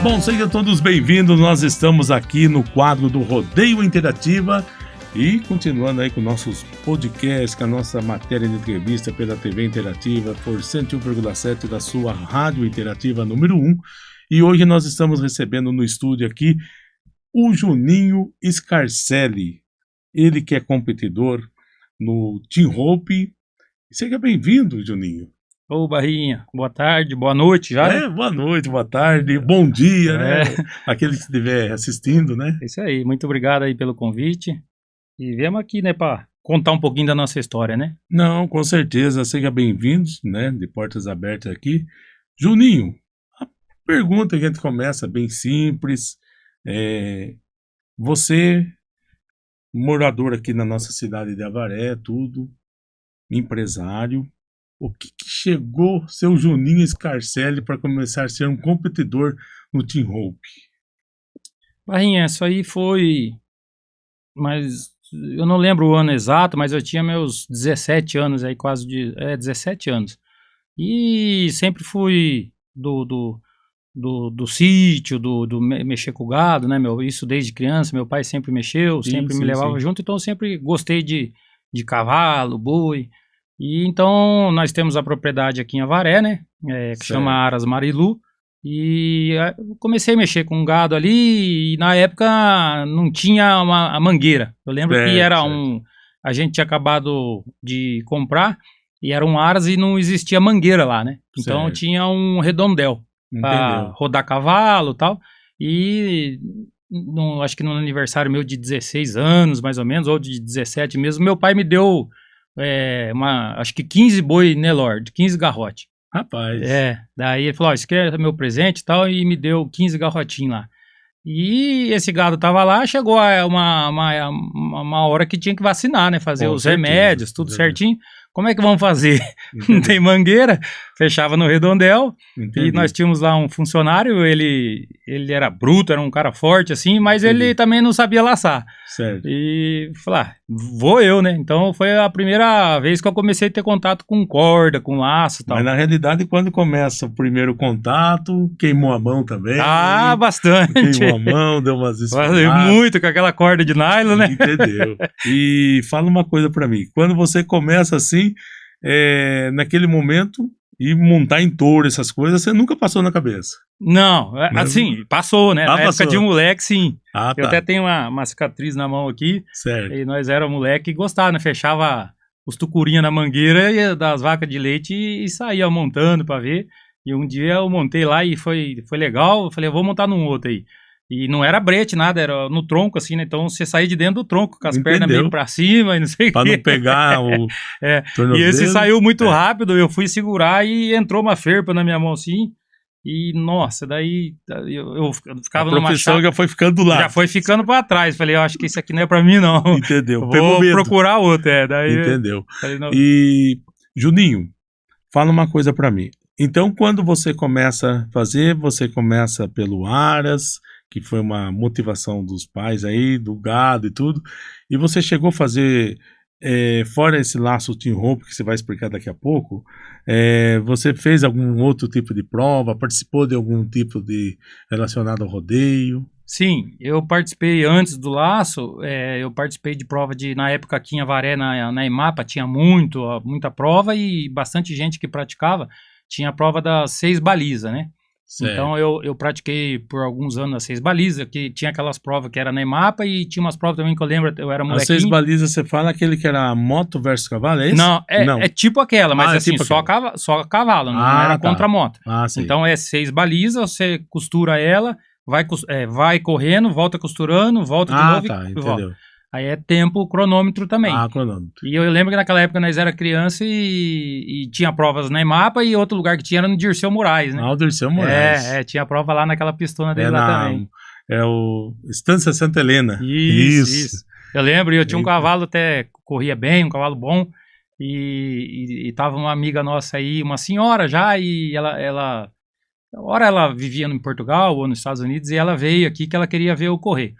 Bom, sejam todos bem-vindos, nós estamos aqui no quadro do Rodeio Interativa e continuando aí com nossos podcasts, com a nossa matéria de entrevista pela TV Interativa por 101,7 da sua Rádio Interativa número 1. E hoje nós estamos recebendo no estúdio aqui o Juninho Scarcelli, ele que é competidor no Team Hope. Seja bem-vindo, Juninho. Ô, Barrinha, boa tarde, boa noite já, né? Boa noite, boa tarde, bom dia, né? Aquele que estiver assistindo, né? Isso aí, muito obrigado aí pelo convite. E viemos aqui, né, para contar um pouquinho da nossa história, né? Não, com certeza, seja bem-vindos, né? De portas abertas aqui. Juninho, a pergunta que a gente começa bem simples. Você, morador aqui na nossa cidade de Avaré, tudo, empresário, o que chegou seu Juninho Scarcelli para começar a ser um competidor no Team Hope? Barrinha, isso aí foi... Mas eu não lembro o ano exato, mas eu tinha meus 17 anos aí, 17 anos. E sempre fui do sítio, do mexer com o gado, né, isso desde criança, meu pai sempre mexeu, sempre me levava junto, então eu sempre gostei de cavalo, boi. E então nós temos a propriedade aqui em Avaré, né, que chama Aras Marilu, e eu comecei a mexer com gado ali, e na época não tinha a mangueira. Eu lembro que era a gente tinha acabado de comprar, e era um Aras e não existia mangueira lá, né, então tinha um redondel para rodar cavalo e tal, e acho que no aniversário meu de 16 anos, mais ou menos, ou de 17 mesmo, meu pai me deu acho que 15 boi Nelore, 15 garrote. Rapaz. Daí ele falou, isso aqui é meu presente e tal, e me deu 15 garrotinhos lá. E esse gado tava lá, chegou uma hora que tinha que vacinar, né, fazer os remédios, tudo certinho. Como é que vamos fazer? Não tem mangueira, fechava no redondel. E nós tínhamos lá um funcionário, ele era bruto, era um cara forte assim, mas ele também não sabia laçar. Certo. E falei, vou eu, né? Então foi a primeira vez que eu comecei a ter contato com corda, com laço e tal. Mas na realidade, quando começa o primeiro contato, queimou a mão também. Ah, bastante. Queimou a mão, deu umas esfoladas. Muito com aquela corda de nylon, né? Entendeu. E fala uma coisa pra mim, quando você começa assim, naquele momento, e montar em touro, essas coisas, você nunca passou na cabeça? Não, assim, passou, né? Na época de moleque, sim. Eu até tenho uma cicatriz na mão aqui. Certo. E nós era moleque e gostava, né? Fechava os tucurinhas na mangueira das vacas de leite e saía montando pra ver. E um dia eu montei lá e foi legal. Eu falei, eu vou montar num outro aí. E não era brete, nada, era no tronco, assim, né? Então você saía de dentro do tronco, com as pernas meio pra cima e não sei o quê. Pra não pegar o tornozelo. E esse saiu muito rápido, eu fui segurar e entrou uma ferpa na minha mão, assim. E, nossa, daí eu ficava numa profissão já foi ficando lá. Já foi ficando pra trás. Falei, eu acho que isso aqui não é pra mim, não. Entendeu. Vou procurar outro, daí... Entendeu. Falei, e, Juninho, fala uma coisa pra mim. Então, quando você começa a fazer, você começa pelo Aras, que foi uma motivação dos pais aí, do gado e tudo, e você chegou a fazer, fora esse laço Team Hope, que você vai explicar daqui a pouco, você fez algum outro tipo de prova, participou de algum tipo de relacionado ao rodeio? Sim, eu participei antes do laço, eu participei de prova na época aqui em Avaré, na Emapa, tinha muita prova e bastante gente que praticava, tinha a prova das 6 balizas, né? Certo. Então eu pratiquei por alguns anos as 6 balizas, que tinha aquelas provas que era na Emapa e tinha umas provas também que eu lembro, eu era molequinho. As 6 balizas, você fala aquele que era moto versus cavalo, é isso? Não, é tipo aquela, mas assim, tipo só cavalo, não era contra moto. Sim. Então 6 balizas, você costura ela, vai correndo, volta costurando, volta de novo entendeu. Volta. Aí é tempo cronômetro também. Cronômetro. E eu lembro que naquela época nós era criança e tinha provas na Emapa e outro lugar que tinha era no Dirceu Moraes, né? O Dirceu Moraes. Tinha prova lá naquela pistona dele lá também. É o Estância Santa Helena. Isso. Eu lembro, eu tinha um cavalo até, corria bem, um cavalo bom, e tava uma amiga nossa aí, uma senhora já, e ela vivia em Portugal ou nos Estados Unidos, e ela veio aqui que ela queria ver eu correr.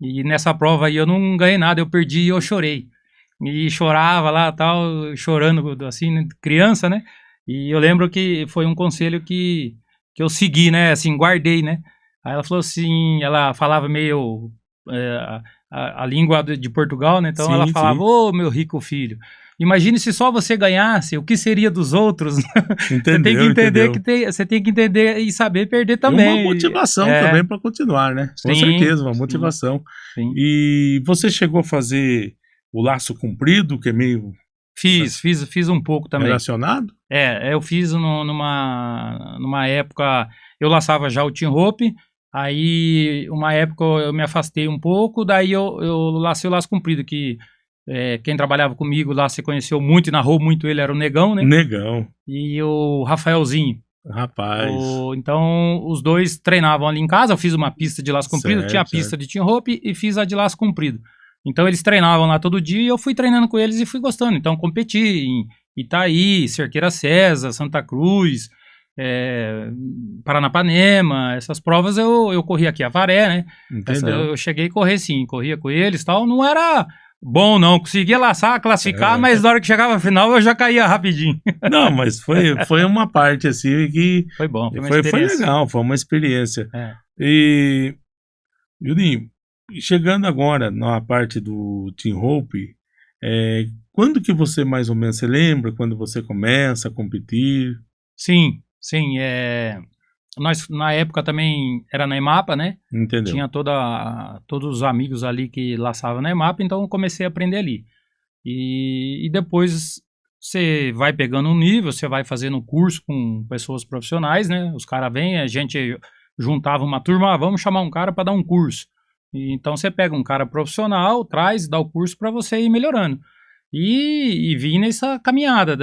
E nessa prova aí eu não ganhei nada, eu perdi e eu chorei. E chorava lá, tal, chorando assim, criança, né? E eu lembro que foi um conselho que eu segui, né? Assim, guardei, né? Aí ela falou assim, ela falava meio a língua de Portugal, né? Então ela Sim, falava, sim. ô meu rico filho, imagine se só você ganhasse, o que seria dos outros? Você tem que Entendeu, entender entendeu. você tem que entender e saber perder E uma também. motivação também para continuar, né? Com Sim, certeza, uma sim, motivação. sim. E você chegou a fazer o laço comprido, que é meio Fiz um pouco também. relacionado? Eu fiz numa época, eu laçava já o Team Hope, aí uma época eu me afastei um pouco, daí eu lacei o laço comprido, que quem trabalhava comigo lá se conheceu muito e narrou muito ele, era o Negão, né? Negão, E o Rafaelzinho. rapaz. Então os dois treinavam ali em casa, eu fiz uma pista de laço comprido, tinha a Certo, pista certo. de Team Hope e fiz a de laço comprido. Então eles treinavam lá todo dia e eu fui treinando com eles e fui gostando. Então competi em Itaí, Cerqueira César, Santa Cruz, é, Paranapanema, essas provas eu corri aqui, Avaré, né? Entendeu? Eu cheguei a correr sim, corria com eles e tal. Não era bom não, conseguia laçar, classificar, mas É. na hora que chegava a final eu já caía rapidinho. Não, mas foi uma parte assim que Foi bom, foi uma foi experiência. legal, foi uma experiência. É. E, Juninho, chegando agora na parte do Team Hope, quando que você mais ou menos, você lembra quando você começa a competir? Sim, sim. Nós, na época também era na EMAPA, né? Entendeu? Tinha todos os amigos ali que laçavam na EMAPA, então eu comecei a aprender ali. E depois você vai pegando um nível, você vai fazendo curso com pessoas profissionais, né? Os caras vêm, a gente juntava uma turma, vamos chamar um cara para dar um curso. Então você pega um cara profissional, traz, dá o curso para você ir melhorando. E vim nessa caminhada.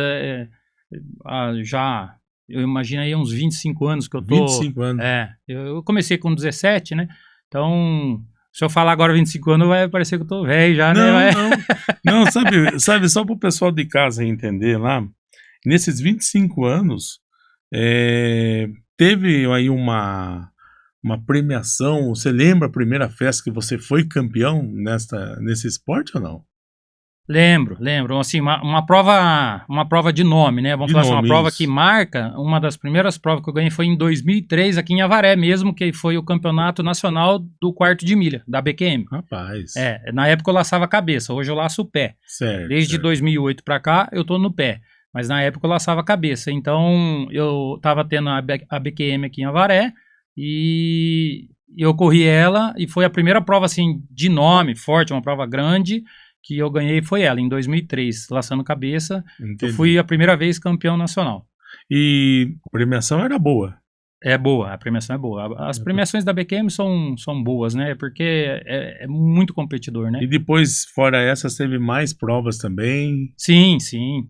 Já, eu imagino aí uns 25 anos que eu vinte e tô. cinco anos. Eu comecei com 17, né? Então, se eu falar agora 25 anos, vai parecer que eu tô velho já, né? Não, não. Não, sabe, só para o pessoal de casa entender lá, nesses 25 anos, teve aí uma premiação. Você lembra a primeira festa que você foi campeão nesse esporte ou não? Lembro. Assim, uma prova de nome, né? Vamos De falar assim, uma nome, prova que isso. marca. Uma das primeiras provas que eu ganhei foi em 2003, aqui em Avaré mesmo, que foi o campeonato nacional do quarto de milha, da BQM. Rapaz. Na época eu laçava a cabeça, hoje eu laço o pé. Certo, Desde certo. 2008 para cá, eu tô no pé. Mas na época eu laçava a cabeça. Então, eu tava tendo a BQM aqui em Avaré e eu corri ela e foi a primeira prova, assim, de nome forte, uma prova grande, que eu ganhei foi ela, em 2003, laçando cabeça. Eu fui Entendi. a primeira vez campeão nacional. E a premiação era boa. É boa, a premiação é boa. As premiações da BQM são boas, né? Porque é muito competidor, né? E depois, fora essas, teve mais provas também. Sim,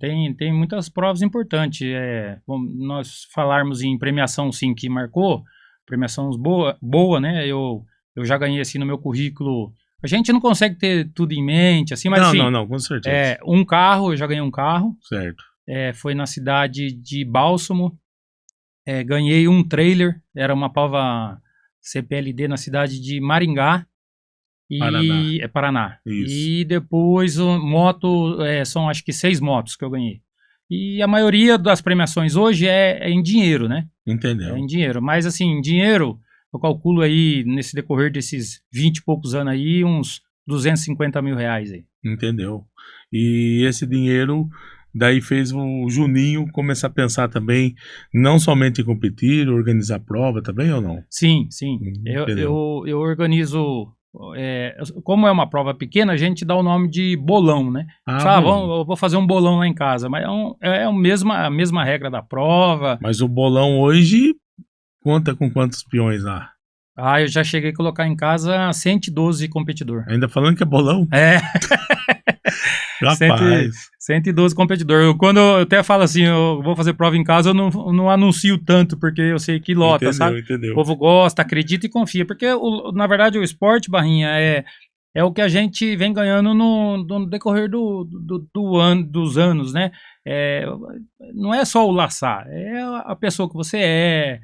tem muitas provas importantes. Nós falarmos em premiação, sim, que marcou, premiação boa, né? Eu já ganhei, assim, no meu currículo. A gente não consegue ter tudo em mente, assim, mas, Não, não, assim, não, com certeza. um carro, eu já ganhei um carro. Certo. Foi na cidade de Bálsamo. Ganhei um trailer, era uma prova CPLD na cidade de Maringá. Paraná. É Paraná. Isso. E depois moto, são acho que 6 motos que eu ganhei. E a maioria das premiações hoje é em dinheiro, né? É em Entendeu? dinheiro. Mas assim, dinheiro, eu calculo aí, nesse decorrer desses 20 e poucos anos aí, uns 250 mil reais aí. Entendeu? E esse dinheiro daí fez o Juninho começar a pensar também, não somente em competir, organizar prova também ou não? Sim. Entendeu? Eu organizo. Como é uma prova pequena, a gente dá o nome de bolão, né? Ah, bolão. Eu vou fazer um bolão lá em casa, mas a mesma regra da prova. Mas o bolão hoje conta com quantos peões lá? Eu já cheguei a colocar em casa 112 competidor. Ainda falando que é bolão? É, 100, Rapaz. 112 competidor. Quando eu até falo assim, eu vou fazer prova em casa, eu não anuncio tanto, porque eu sei que lota, Entendeu, sabe? O entendeu. povo gosta, acredita e confia. Porque, na verdade, o esporte, Barrinha, é o que a gente vem ganhando no decorrer dos anos, né? Não é só o laçar, é a pessoa que você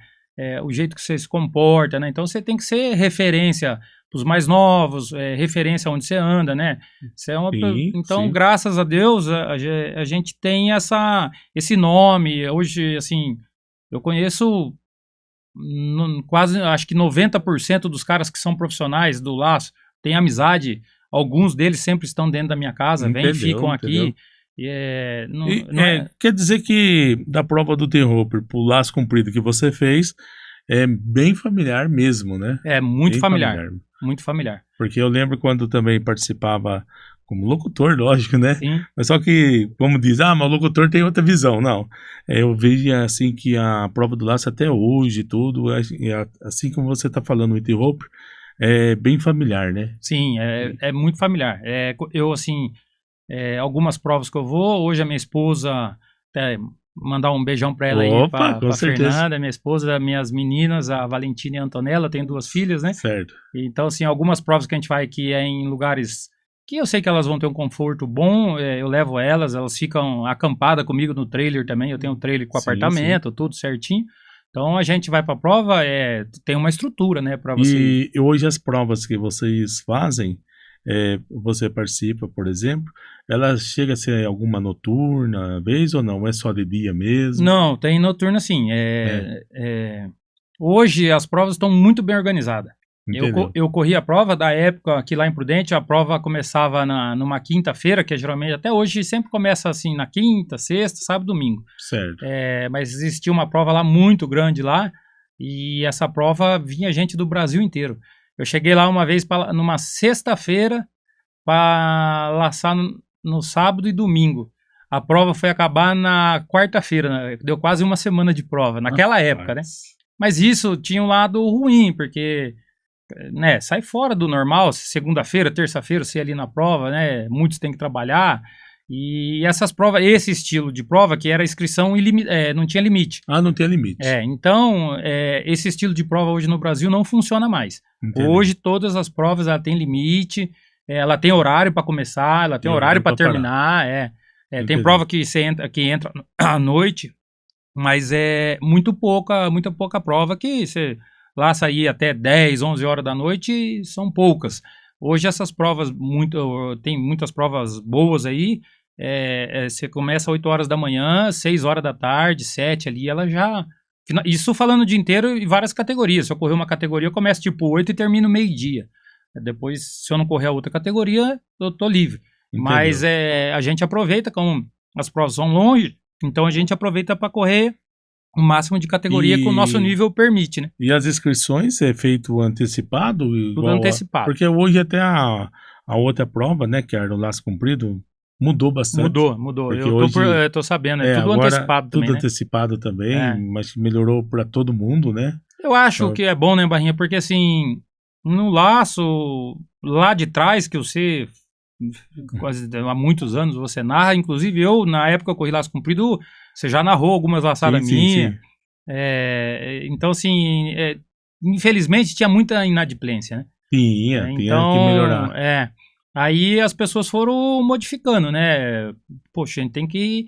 o jeito que você se comporta, né? Então você tem que ser referência para os mais novos, referência onde você anda, né? Sim, Então, sim. graças a Deus, a gente tem esse nome. Hoje, assim, eu conheço quase, acho que 90% dos caras que são profissionais do laço têm amizade, alguns deles sempre estão dentro da minha casa, vêm e ficam aqui. Quer dizer que da prova do T-Roper pro laço comprido que você fez, é bem familiar mesmo, né? É muito bem familiar, muito familiar. Porque eu lembro quando também participava como locutor, lógico, né? Sim. Mas só que, como diz, mas o locutor tem outra visão. Não, eu vejo assim que a prova do laço até hoje, tudo, assim como você está falando, o Interroper, é bem familiar, né? Sim, é muito familiar. Eu, assim, algumas provas que eu vou, hoje a minha esposa, até mandar um beijão para ela aí, para Fernanda, minha esposa, minhas meninas, a Valentina e a Antonella, tenho 2 filhas, né? Certo. Então, assim, algumas provas que a gente vai que é em lugares que eu sei que elas vão ter um conforto bom, eu levo elas ficam acampadas comigo no trailer também, eu tenho um trailer com apartamento, tudo certinho. Então a gente vai para a prova, tem uma estrutura, né, para você. E hoje as provas que vocês fazem, você participa, por exemplo, ela chega a ser alguma noturna vez ou não? É só de dia mesmo? Não, tem noturna sim. Hoje as provas estão muito bem organizadas. Eu corri a prova da época que lá em Prudente, a prova começava numa quinta-feira, que geralmente até hoje sempre começa assim na quinta, sexta, sábado, domingo. Certo. Mas existia uma prova lá muito grande lá, e essa prova vinha gente do Brasil inteiro. Eu cheguei lá uma vez numa sexta-feira para laçar no sábado e domingo. A prova foi acabar na quarta-feira, né? Deu quase uma semana de prova, naquela época, né? Mas isso tinha um lado ruim, porque né, sai fora do normal, segunda-feira, terça-feira, você ali na prova, né? Muitos têm que trabalhar. E essas provas, esse estilo de prova que era inscrição não tinha limite. Não tinha limite. Então, esse estilo de prova hoje no Brasil não funciona mais. Entendi. Hoje todas as provas ela tem limite, ela tem horário para começar, ela tem horário para terminar. Tem prova que entra à noite, mas é muito pouca prova que você lá sair até 10, 11 horas da noite, são poucas. Hoje essas provas, tem muitas provas boas aí, você começa às 8 horas da manhã, 6 horas da tarde, 7 ali, ela já... Isso falando o dia inteiro em várias categorias. Se eu correr uma categoria, eu começo tipo 8 e termino meio-dia. Depois, se eu não correr a outra categoria, eu tô livre. Entendeu? Mas a gente aproveita, como as provas são longe, então a gente aproveita para correr o máximo de categoria que o nosso nível permite, né? E as inscrições é feito antecipado? Tudo antecipado. Porque hoje até a outra prova, né, que era o laço comprido, mudou bastante. Mudou. Eu tô sabendo, tudo antecipado também, tudo antecipado também, mas melhorou para todo mundo, né? Eu acho que é bom, né, Barrinha? Porque assim, no laço, lá de trás, que você quase há muitos anos você narra, inclusive eu, na época eu corri laço comprido, você já narrou algumas laçadas minhas. Então, assim, infelizmente tinha muita inadimplência, né? Tinha que melhorar. Aí as pessoas foram modificando, né? Poxa, a gente tem que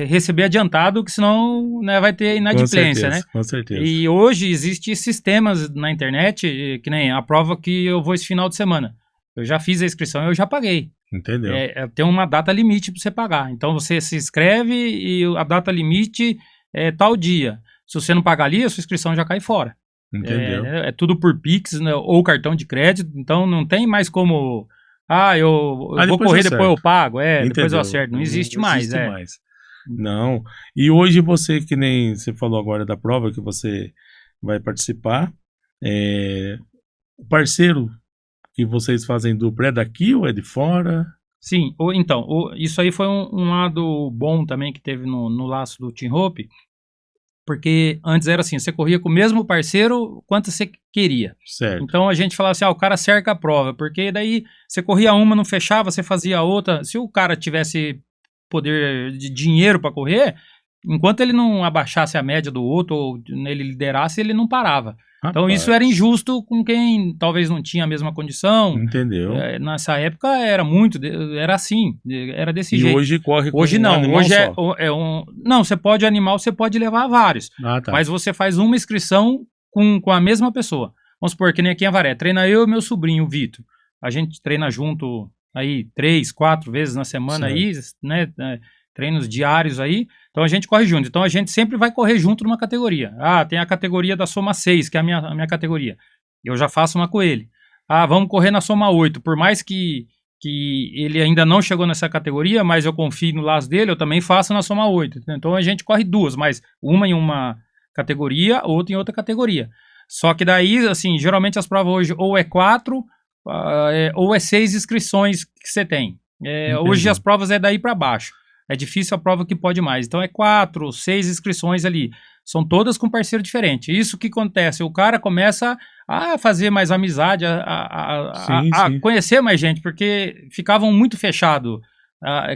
receber adiantado, que senão, né, vai ter inadimplência, né? Com certeza. E hoje existem sistemas na internet, que nem a prova que eu vou esse final de semana. Eu já fiz a inscrição e eu já paguei. Entendeu? Tem uma data limite para você pagar. Então você se inscreve e a data limite é tal dia. Se você não pagar ali, a sua inscrição já cai fora. Entendeu? É tudo por Pix, né, ou cartão de crédito. Então não tem mais como... eu vou correr, depois eu pago. Depois eu acerto. Não existe mais. Não. E hoje você, que nem você falou agora da prova que você vai participar, o parceiro que vocês fazem dupla é daqui ou é de fora? Sim, então, isso aí foi um lado bom também que teve no laço do Team Hope, porque antes era assim, você corria com o mesmo parceiro quanto você queria. Certo. Então a gente falava assim, o cara cerca a prova, porque daí você corria uma, não fechava, você fazia a outra. Se o cara tivesse poder de dinheiro para correr, enquanto ele não abaixasse a média do outro, ou ele liderasse, ele não parava. Então isso era injusto com quem talvez não tinha a mesma condição. Entendeu? Nessa época era assim, era desse jeito. E hoje corre com hoje não, animal hoje só. Não, você pode levar vários, tá. mas você faz uma inscrição com a mesma pessoa. Vamos supor que nem aqui em Avaré, treina eu e meu sobrinho, o Vitor. A gente treina junto aí 3, 4 vezes na semana aí, né? treinos diários aí, então a gente corre junto. Então a gente sempre vai correr junto numa categoria. Tem a categoria da soma 6, que é a minha categoria. Eu já faço uma com ele. Vamos correr na soma 8. Por mais que ele ainda não chegou nessa categoria, mas eu confio no laço dele, eu também faço na soma 8. Então a gente corre duas, mas uma em uma categoria, outra em outra categoria. Só que daí, assim, geralmente as provas hoje ou é 4 ou é 6 inscrições que você tem. Hoje as provas é daí para baixo. É difícil a prova que pode mais. Então é 4, 6 inscrições ali. São todas com parceiro diferente. Isso que acontece. O cara começa a fazer mais amizade, a conhecer mais gente, porque ficavam muito fechados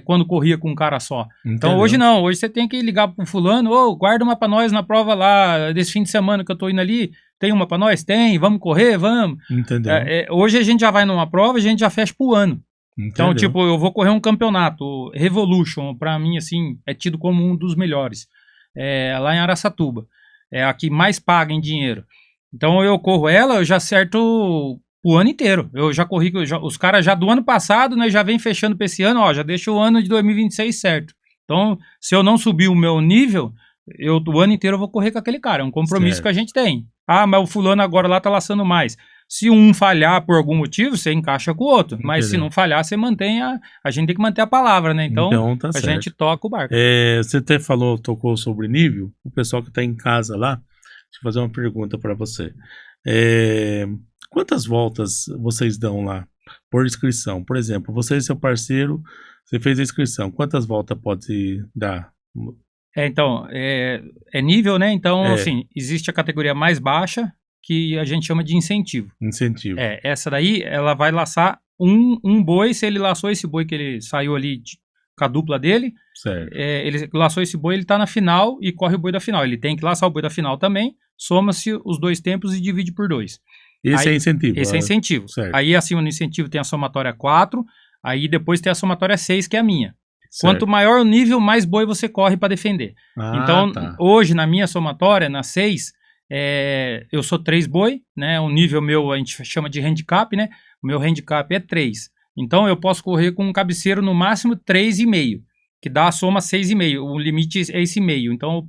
quando corria com um cara só. Entendeu? Então hoje não. Hoje você tem que ligar pro fulano, guarda uma pra nós na prova lá desse fim de semana que eu tô indo ali. Tem uma pra nós? Tem. Vamos correr? Vamos. Entendeu? Hoje a gente já vai numa prova, a gente já fecha pro ano. Entendeu? Então, tipo, eu vou correr um campeonato. Revolution, pra mim, assim, é tido como um dos melhores. Lá em Araçatuba. É a que mais paga em dinheiro. Então, eu corro ela, eu já acerto o ano inteiro. Eu já corri, os caras já do ano passado, né, já vem fechando pra esse ano, já deixa o ano de 2026 certo. Então, se eu não subir o meu nível, o ano inteiro eu vou correr com aquele cara. É um compromisso que a gente tem. Mas o fulano agora lá tá laçando mais. Se um falhar por algum motivo, você encaixa com o outro. Mas se não falhar, você mantém a gente tem que manter a palavra, né? Então tá a certo. gente toca o barco. Você até tocou sobre nível. O pessoal que tá em casa lá, deixa eu fazer uma pergunta para você. Quantas voltas vocês dão lá por inscrição? Por exemplo, você e seu parceiro, você fez a inscrição. Quantas voltas pode dar? Então, é nível, né? Então, assim, existe a categoria mais baixa, que a gente chama de incentivo. Incentivo. Essa daí, ela vai laçar um boi. Se ele laçou esse boi que ele saiu ali com a dupla dele, certo. Ele laçou esse boi, ele tá na final e corre o boi da final. Ele tem que laçar o boi da final também, soma-se os dois tempos e divide por 2. Esse é incentivo. Esse é incentivo. Certo. Aí, acima do incentivo, tem a somatória 4, aí depois tem a somatória 6, que é a minha. Certo. Quanto maior o nível, mais boi você corre para defender. Então, hoje, na minha somatória, na 6, eu sou 3 boi, né? O nível meu a gente chama de handicap, né? O meu handicap é 3. Então eu posso correr com um cabeceiro no máximo 3,5, que dá a soma 6,5. O limite é esse meio. Então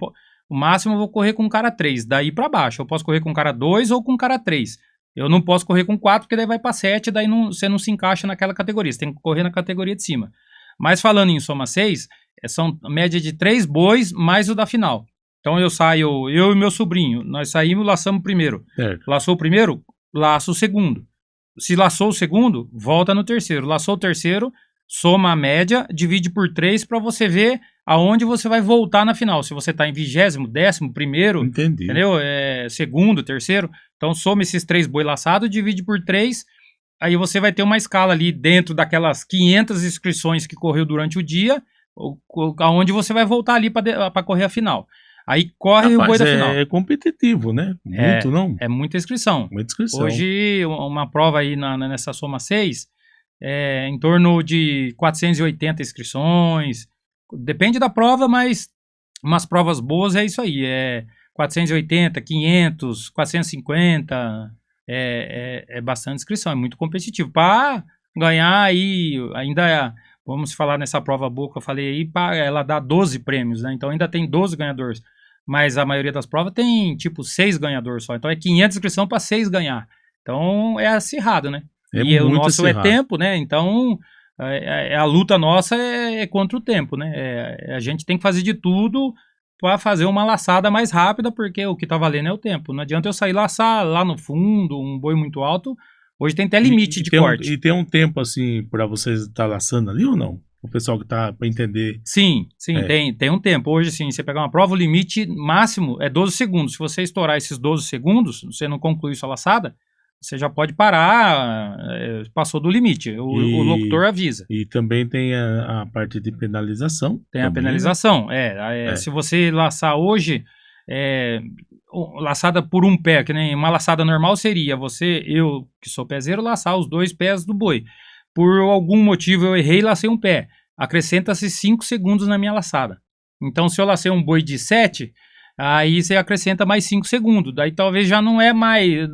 o máximo eu vou correr com um cara 3. Daí para baixo. Eu posso correr com um cara 2 ou com um cara 3. Eu não posso correr com 4, porque daí vai para 7, daí você não se encaixa naquela categoria. Você tem que correr na categoria de cima. Mas falando em soma 6, são a média de 3 bois mais o da final. Então eu e meu sobrinho, nós saímos, laçamos o primeiro. Certo. Laçou o primeiro, laça o segundo. Se laçou o segundo, volta no terceiro. Laçou o terceiro, soma a média, divide por 3 para você ver aonde você vai voltar na final. Se você está em 20º, 11º, entendi. Entendeu? Segundo, terceiro. Então soma esses 3 boi laçados, divide por 3, aí você vai ter uma escala ali dentro daquelas 500 inscrições que correu durante o dia, aonde você vai voltar ali para correr a final. Aí corre o boi da final. É competitivo, né? Muito, não? É muita inscrição. Muita inscrição. Hoje, uma prova aí nessa soma 6, em torno de 480 inscrições. Depende da prova, mas umas provas boas é isso aí. 480, 500, 450. É bastante inscrição, é muito competitivo. Para ganhar aí, ainda vamos falar nessa prova boa que eu falei aí, ela dá 12 prêmios, né? Então ainda tem 12 ganhadores. Mas a maioria das provas tem, tipo, 6 ganhadores só. Então é 500 inscrição para 6 ganhar. Então é acirrado, né? E o nosso acirrado. É tempo, né? Então a luta nossa é contra o tempo, né? A gente tem que fazer de tudo para fazer uma laçada mais rápida, porque o que tá valendo é o tempo. Não adianta eu sair laçar lá no fundo, um boi muito alto. Hoje tem até limite de corte. E tem um tempo, assim, para vocês estar laçando ali ou não? O pessoal que tá para entender. Sim, tem um tempo. Hoje, assim, você pegar uma prova, o limite máximo é 12 segundos. Se você estourar esses 12 segundos, você não concluir sua laçada, você já pode parar, passou do limite. O locutor avisa. E também tem a parte de penalização. Tem a penalização, Se você laçar hoje, laçada por um pé, que nem uma laçada normal seria eu que sou pezeiro, laçar os 2 pés do boi. Por algum motivo eu errei e lacei um pé. Acrescenta-se 5 segundos na minha laçada. Então, se eu lacei um boi de 7, aí você acrescenta mais 5 segundos. Daí talvez já não é mais...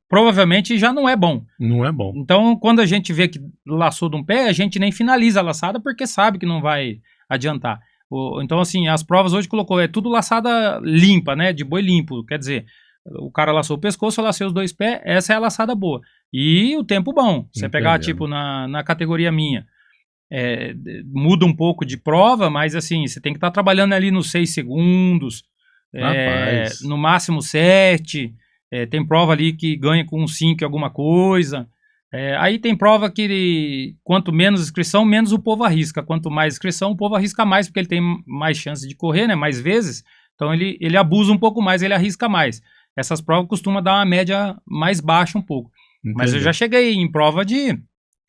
Provavelmente já não é bom. Não é bom. Então, quando a gente vê que laçou de um pé, a gente nem finaliza a laçada porque sabe que não vai adiantar. Então, assim, as provas hoje colocou, é tudo laçada limpa, né? De boi limpo. Quer dizer, o cara laçou o pescoço, eu lacei os 2 pés, essa é a laçada boa. E o tempo bom. Você pegar, tipo, na categoria minha, muda um pouco de prova, mas assim, você tem que estar trabalhando ali nos 6 segundos, no máximo 7. Tem prova ali que ganha com 5 alguma coisa. Aí tem prova que quanto menos inscrição, menos o povo arrisca. Quanto mais inscrição, o povo arrisca mais, porque ele tem mais chance de correr, né? Mais vezes. Então ele abusa um pouco mais, ele arrisca mais. Essas provas costumam dar uma média mais baixa um pouco. Entendeu. Mas eu já cheguei em prova de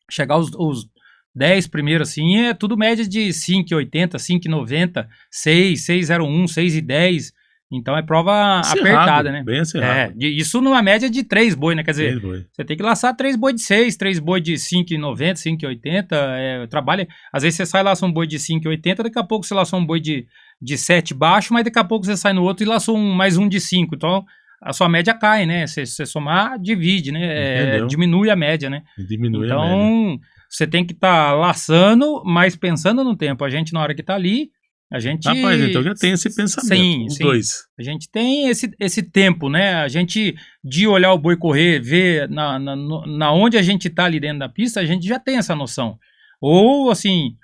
chegar os 10 primeiros, assim, é tudo média de 5,80, 5,90, 6, 6,01, 6,10. Então é prova Acirrado, apertada, né? Bem acirrado. Isso numa média de 3 boi, né? Quer dizer, 3 boi. você tem que laçar 3 boi de 6, 3 boi de 5,90, 5,80. Trabalha. Às vezes você sai e laça um boi de 5,80, daqui a pouco você laça um boi de 7 baixo, mas daqui a pouco você sai no outro e laçou mais um de 5. Então a sua média cai, né? Você somar, divide, né? Diminui a média, né? Diminui então, a média. Você tem que estar laçando, mas pensando no tempo. A gente, na hora que está ali, a gente... Rapaz, então já tem esse pensamento, sim, os sim. dois. A gente tem esse tempo, né? A gente, de olhar o boi correr, ver na onde a gente está ali dentro da pista, a gente já tem essa noção. Ou, assim,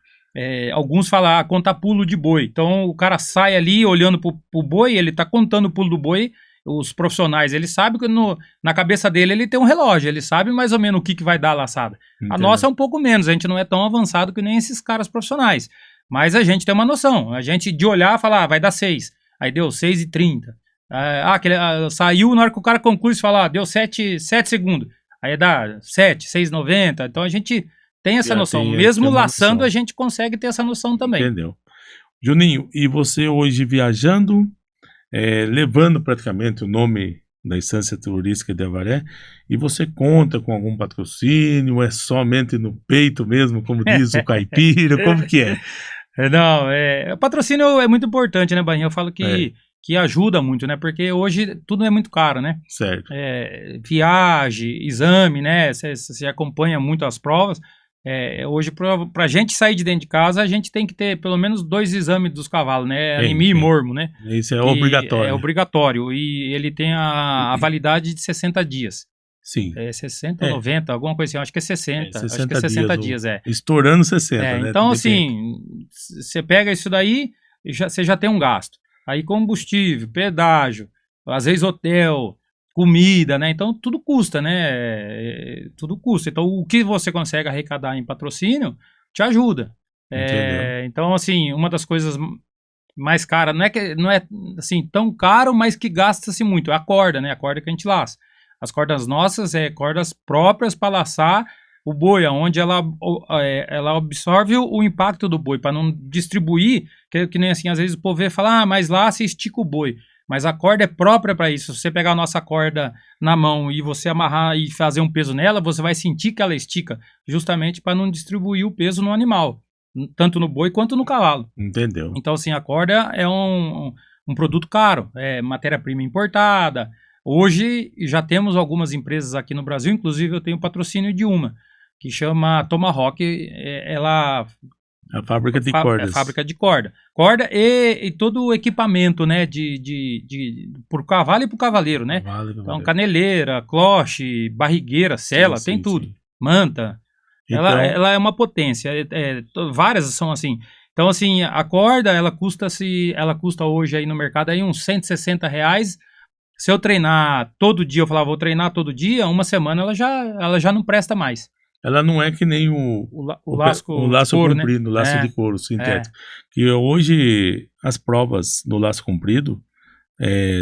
alguns falam, contar pulo de boi. Então, o cara sai ali olhando pro boi, ele está contando o pulo do boi. Os profissionais, ele sabe que na cabeça dele ele tem um relógio, ele sabe mais ou menos o que vai dar a laçada. Entendeu. A nossa é um pouco menos, a gente não é tão avançado que nem esses caras profissionais. Mas a gente tem uma noção, a gente de olhar falar, vai dar 6, aí deu 6,30. Saiu na hora que o cara conclui e fala, deu 7 segundos, aí dá 7, 6,90. Então a gente tem essa noção, mesmo laçando a gente consegue ter essa noção também. Entendeu. Juninho, e você hoje viajando, levando praticamente o nome da Estância Turística de Avaré, e você conta com algum patrocínio, é somente no peito mesmo, como diz o caipira, como que é? Não, o patrocínio é muito importante, né, Barrinha? Eu falo que ajuda muito, né? Porque hoje tudo é muito caro, né? Certo. Viagem, exame, né? Você acompanha muito as provas. Hoje, pra gente sair de dentro de casa, a gente tem que ter pelo menos 2 exames dos cavalos, né? Anemia e mormo, né? Isso é obrigatório. É obrigatório. E ele tem a validade de 60 dias. Sim. 60 ou 90, alguma coisa assim. Acho que é 60. Acho que é 60 dias, Estourando 60, né? Então, assim, você pega isso daí, você já tem um gasto. Aí combustível, pedágio, às vezes hotel, comida, né? Então tudo custa, né? Tudo custa. Então o que você consegue arrecadar em patrocínio te ajuda. Então, assim, uma das coisas mais caras, não é assim tão caro, mas que gasta-se muito, é a corda, né? A corda que a gente laça. As cordas nossas cordas próprias para laçar o boi, onde ela absorve o impacto do boi, para não distribuir, que nem assim, às vezes o povo vê e fala, mas laça e estica o boi. Mas a corda é própria para isso. Se você pegar a nossa corda na mão e você amarrar e fazer um peso nela, você vai sentir que ela estica, justamente para não distribuir o peso no animal, tanto no boi quanto no cavalo. Entendeu. Então, assim, a corda é um produto caro, é matéria-prima importada. Hoje já temos algumas empresas aqui no Brasil, inclusive eu tenho patrocínio de uma, que chama Tomahawk, a fábrica de cordas. É fábrica de corda. Corda e todo o equipamento, né, pro cavalo e pro cavaleiro, né? Então, caneleira, cloche, barrigueira, sela, tem tudo. Sim. Manta. Então, ela é uma potência. Várias são assim. Então, assim, a corda, ela custa hoje aí no mercado aí uns R$160. Se eu treinar todo dia, eu falar, vou treinar todo dia, uma semana ela já não presta mais. Ela não é que nem o laço couro, comprido, né? O laço de couro sintético. Que hoje as provas no laço comprido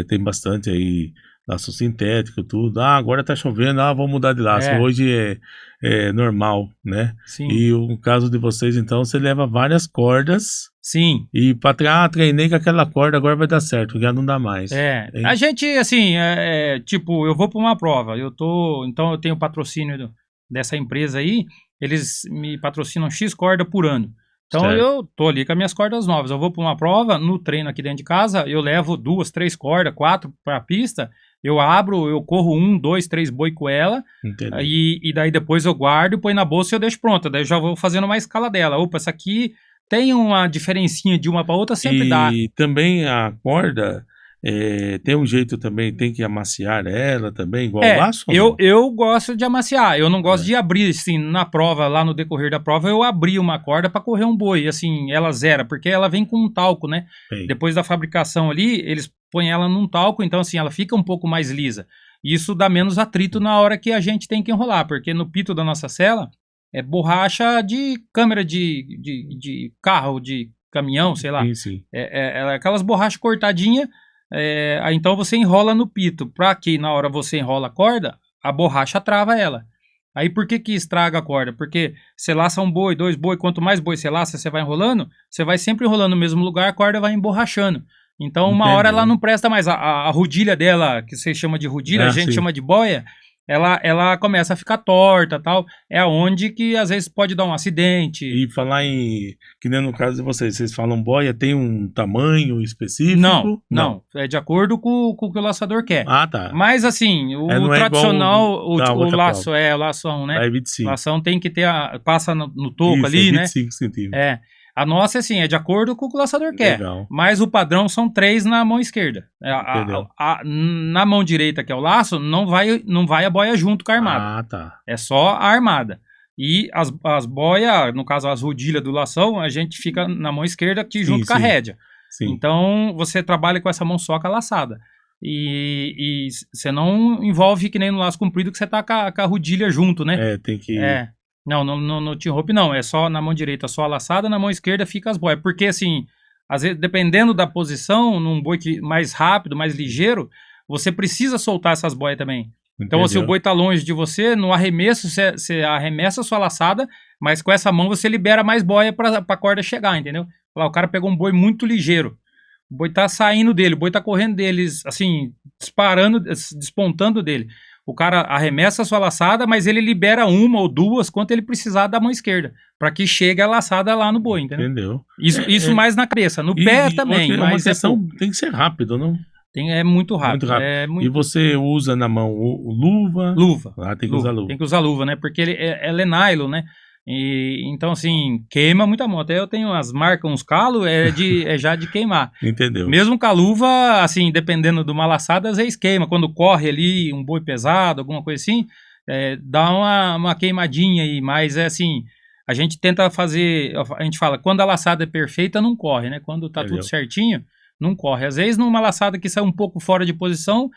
tem bastante aí laço sintético, tudo. Agora tá chovendo, vamos mudar de laço. Hoje é normal, né? Sim. E o caso de vocês, então, você leva várias cordas. Sim. E para treinei com aquela corda, agora vai dar certo, já não dá mais. A gente, assim, tipo, eu vou para uma prova, então eu tenho patrocínio dessa empresa aí, eles me patrocinam X corda por ano. Então eu tô ali com as minhas cordas novas. Eu vou para uma prova, no treino aqui dentro de casa, eu levo 2, 3 cordas, 4 para a pista, eu abro, eu corro 1, 2, 3 boi com ela, e daí depois eu guardo, põe na bolsa e eu deixo pronta. Daí eu já vou fazendo uma escala dela. Opa, essa aqui tem uma diferencinha de uma para outra, sempre dá. E também a corda tem um jeito também, tem que amaciar ela também, igual o laço? Ou não? Eu gosto de amaciar, eu não gosto É. de abrir, assim, na prova, lá no decorrer da prova, eu abri uma corda para correr um boi, assim, ela zera, porque ela vem com um talco, né? Tem. Depois da fabricação ali, eles põem ela num talco, então assim, ela fica um pouco mais lisa. Isso dá menos atrito na hora que a gente tem que enrolar, porque no pito da nossa sela é borracha de câmera de carro, de caminhão, sei lá. Sim, sim. Aquelas borrachas cortadinhas, aí então você enrola no pito, para que na hora você enrola a corda, a borracha trava ela. Aí por que estraga a corda? Porque você laça um boi, dois boi, quanto mais boi você laça, você vai enrolando, você vai sempre enrolando no mesmo lugar, a corda vai emborrachando. Então uma hora ela não presta mais, a rodilha dela, que você chama de rodilha, a gente chama de boia, ela começa a ficar torta, tal. É onde que às vezes pode dar um acidente. E falar que nem no caso de vocês falam boia, tem um tamanho específico? Não. É de acordo com o que o laçador quer. Ah, tá. Mas assim, o tradicional, o laço, o lação, né? É 25. Lação tem que ter, passa no toco ali, 25 centímetros. A nossa, assim, é de acordo com o que o laçador quer. Legal. Mas o padrão são 3 na mão esquerda. Na mão direita, que é o laço, não vai a boia junto com a armada. Ah, tá. É só a armada. E as boias, no caso as rodilhas do lação, a gente fica na mão esquerda aqui junto com a rédea. Sim. Então você trabalha com essa mão só com a laçada. E você não envolve que nem no laço comprido que você tá com a rodilha junto, né? Tem que... Não, no team rope não, é só na mão direita, só a laçada, na mão esquerda fica as boias. Porque assim, às vezes, dependendo da posição, num boi mais rápido, mais ligeiro, você precisa soltar essas boias também. Então, se o boi tá longe de você, no arremesso, você arremessa a sua laçada, mas com essa mão você libera mais boia pra corda chegar, entendeu? O cara pegou um boi muito ligeiro. O boi tá saindo dele, o boi tá correndo deles, assim, disparando, despontando dele. O cara arremessa a sua laçada, mas ele libera uma ou duas quanto ele precisar da mão esquerda, para que chegue a laçada lá no boi, entendeu? Isso mais na cabeça, no pé também. Mas uma questão tem que ser rápido, não? É muito rápido. E você usa na mão luva? Luva. Tem que usar luva. Tem que usar luva, né? Porque ela é nylon, né? Então, assim, queima muita mão. Até eu tenho as marcas, uns calos, já de queimar. Entendeu? Mesmo com a luva, assim, dependendo de uma laçada, às vezes queima. Quando corre ali um boi pesado, alguma coisa assim, dá uma queimadinha aí. Mas é assim, a gente tenta fazer, a gente fala, quando a laçada é perfeita, não corre, né? Quando tá tudo certinho, não corre. Às vezes, numa laçada que sai um pouco fora de posição,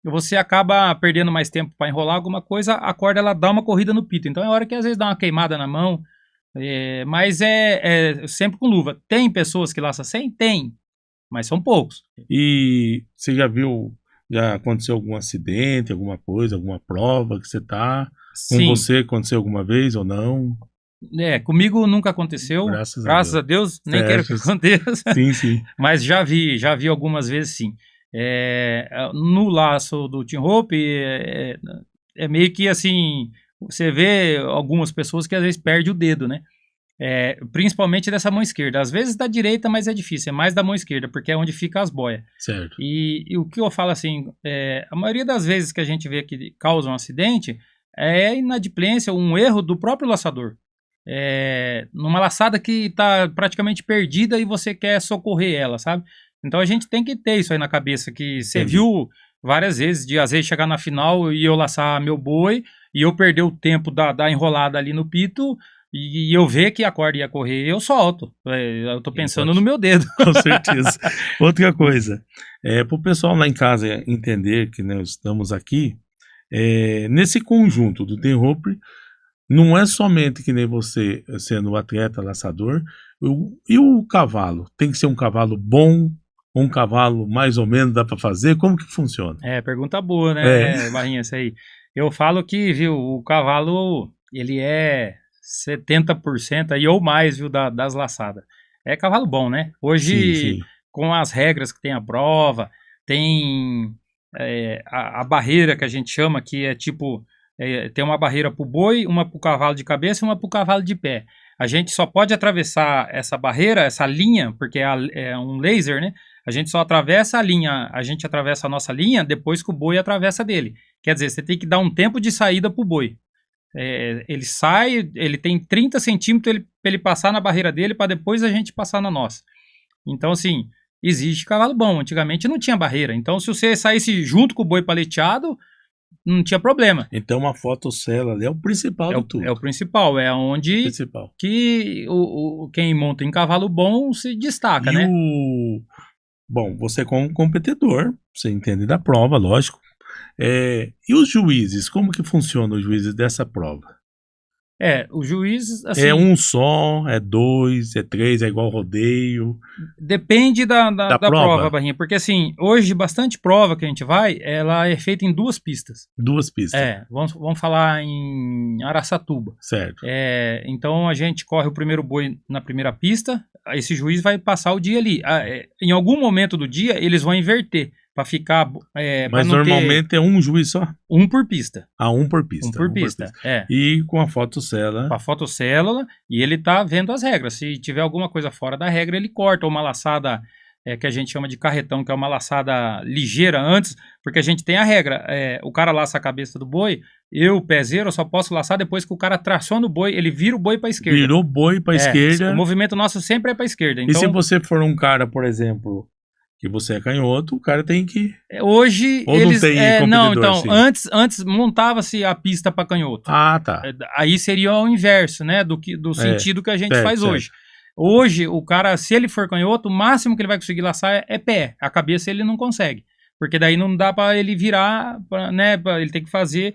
você acaba perdendo mais tempo para enrolar alguma coisa, a corda ela dá uma corrida no pito. Então é hora que às vezes dá uma queimada na mão, mas é sempre com luva. Tem pessoas que laçam sem? Tem, mas são poucos. E você já aconteceu algum acidente, alguma coisa, alguma prova que você tá? Sim. Com você aconteceu alguma vez ou não? Comigo nunca aconteceu, graças a Deus, nem quero que aconteça. Sim. Mas já vi algumas vezes sim. No laço do team rope é meio que assim, você vê algumas pessoas que às vezes perdem o dedo, né? Principalmente dessa mão esquerda. Às vezes da direita, mas é difícil, é mais da mão esquerda, porque é onde fica as boias. Certo. E o que eu falo assim, a maioria das vezes que a gente vê que causa um acidente é inadimplência, um erro do próprio laçador. Numa laçada que está praticamente perdida e você quer socorrer ela, sabe? Então a gente tem que ter isso aí na cabeça, que você viu várias vezes, de às vezes chegar na final e eu laçar meu boi e eu perder o tempo da enrolada ali no pito e eu ver que a corda ia correr, eu solto. Eu tô pensando no meu dedo. Com certeza. Outra coisa, para o pessoal lá em casa entender que nós estamos aqui, nesse conjunto do team rope, não é somente que nem você sendo o atleta, laçador, e o cavalo? Tem que ser um cavalo bom, um cavalo mais ou menos dá para fazer? Como que funciona? Pergunta boa, né, Barrinha, essa aí. Eu falo que, viu, o cavalo, ele é 70% aí ou mais, viu, das laçadas. É cavalo bom, né? Hoje, sim. Com as regras que tem a prova, tem a barreira que a gente chama, que é tipo, tem uma barreira pro boi, uma pro cavalo de cabeça e uma pro cavalo de pé. A gente só pode atravessar essa barreira, essa linha, porque é um laser, né? A gente só atravessa a linha, a gente atravessa a nossa linha depois que o boi atravessa dele. Quer dizer, você tem que dar um tempo de saída pro boi. Ele sai, ele tem 30 centímetros para ele passar na barreira dele, para depois a gente passar na nossa. Então, assim, existe cavalo bom. Antigamente não tinha barreira. Então, se você saísse junto com o boi paleteado, não tinha problema. Então, a fotocela ali é o principal de tudo. É o principal, é onde que quem monta em cavalo bom se destaca, né? Bom, você como competidor, você entende da prova, lógico. E os juízes, como que funcionam os juízes dessa prova? O juiz, assim... É um só, é dois, é três, é igual rodeio? Depende da prova, Barrinha, porque assim, hoje bastante prova que a gente vai, ela é feita em 2 pistas. 2 pistas. Vamos falar em Araçatuba. Certo. Então a gente corre o primeiro boi na primeira pista, esse juiz vai passar o dia ali. Em algum momento do dia, eles vão inverter. Para ficar. Mas normalmente é um juiz só? Um por pista. Um por pista. Um por pista. E com a fotocélula. Com a fotocélula, e ele tá vendo as regras. Se tiver alguma coisa fora da regra, ele corta. Ou uma laçada que a gente chama de carretão, que é uma laçada ligeira antes, porque a gente tem a regra. O cara laça a cabeça do boi, eu, pezeiro, eu só posso laçar depois que o cara traciona o boi, ele vira o boi para esquerda. Virou boi para esquerda. O movimento nosso sempre é para esquerda. Então, e se você for um cara, por exemplo, que você é canhoto, o cara tem que... Hoje ou eles... não tem competidor não, então, assim? antes montava-se a pista para canhoto. Tá. Aí seria o inverso, né, do sentido que a gente faz hoje. Hoje, o cara, se ele for canhoto, o máximo que ele vai conseguir laçar é pé. A cabeça ele não consegue. Porque daí não dá para ele virar, né, ele tem que fazer...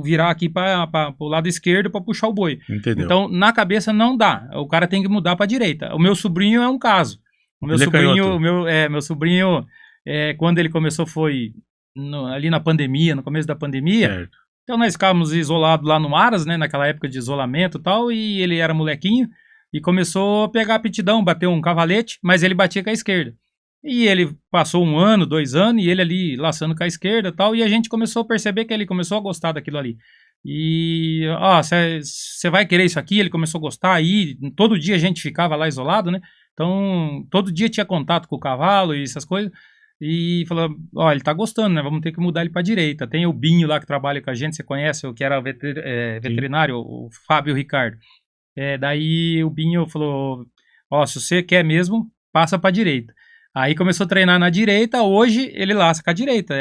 virar aqui para o lado esquerdo para puxar o boi. Entendeu? Então, na cabeça não dá. O cara tem que mudar para a direita. O meu sobrinho é um caso. O meu sobrinho, meu sobrinho, quando ele começou foi ali na pandemia, no começo da pandemia. Certo. Então nós ficávamos isolados lá no Aras, né, naquela época de isolamento e tal, e ele era molequinho e começou a pegar aptidão, bateu um cavalete, mas ele batia com a esquerda. E ele passou 1 ano, 2 anos, e ele ali laçando com a esquerda e tal, e a gente começou a perceber que ele começou a gostar daquilo ali. E, você vai querer isso aqui? Ele começou a gostar, aí todo dia a gente ficava lá isolado, né? Então, todo dia tinha contato com o cavalo e essas coisas. E falou, ele tá gostando, né? Vamos ter que mudar ele pra direita. Tem o Binho lá que trabalha com a gente, você conhece, o que era veterinário, o Fábio Ricardo. Daí o Binho falou, se você quer mesmo, passa pra direita. Aí começou a treinar na direita, hoje ele laça com a direita.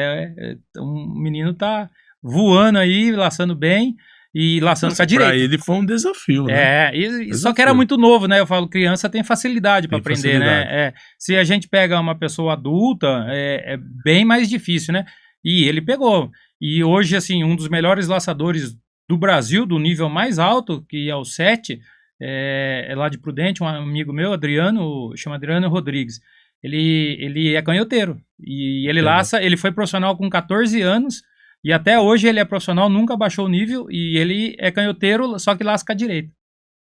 O menino tá voando aí, laçando bem. E laçando com a direita. Pra ele foi um desafio, né? Só que era muito novo, né? Eu falo, criança tem facilidade para aprender, né? Se a gente pega uma pessoa adulta, é bem mais difícil, né? E ele pegou. E hoje, assim, um dos melhores laçadores do Brasil, do nível mais alto, que é o 7, é lá de Prudente, um amigo meu, Adriano, chama Adriano Rodrigues. Ele é canhoteiro. E ele laça, ele foi profissional com 14 anos. E até hoje ele é profissional, nunca baixou o nível, e ele é canhoteiro, só que lasca a direita.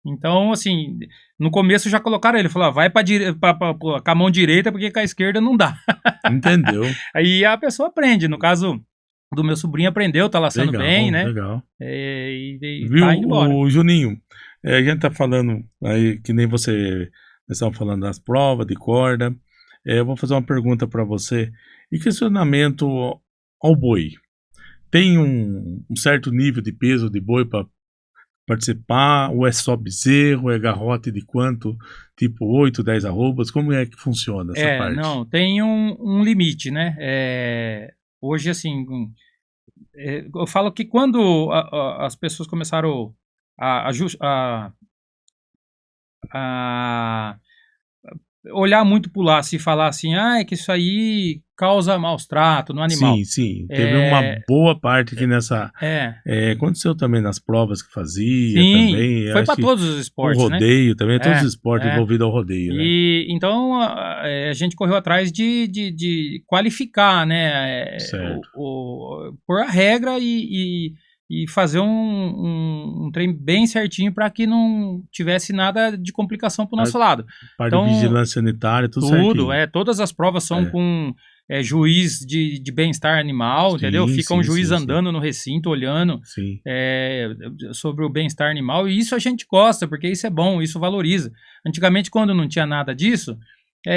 Então, assim, no começo já colocaram ele, falou, vai com a mão direita, porque com a esquerda não dá. Entendeu. Aí a pessoa aprende, no caso do meu sobrinho aprendeu, tá laçando bem, né? Legal. Viu, tá indo embora. O Juninho, a gente tá falando aí, que nem nós estamos falando das provas de corda, eu vou fazer uma pergunta para você, e questionamento ao boi. Tem um certo nível de peso de boi para participar? Ou é só bezerro? É garrote de quanto? Tipo 8, 10 arrobas? Como é que funciona essa parte? Não, tem um limite, né? Hoje, assim, eu falo que quando as pessoas começaram a olhar muito pro laço e falar assim, é que isso aí causa maus tratos no animal. Sim. Teve uma boa parte que nessa... aconteceu também nas provas que fazia. Sim, também, foi para todos os esportes, o rodeio, né? Também, todos os esportes envolvidos ao rodeio, né? E então a gente correu atrás de qualificar, né? Por a regra e fazer um treino bem certinho para que não tivesse nada de complicação para o nosso lado. Parte de vigilância sanitária, tudo certinho. Todas as provas são com juiz de bem-estar animal, entendeu? Fica um juiz andando no recinto, olhando sobre o bem-estar animal, e isso a gente gosta, porque isso é bom, isso valoriza. Antigamente, quando não tinha nada disso,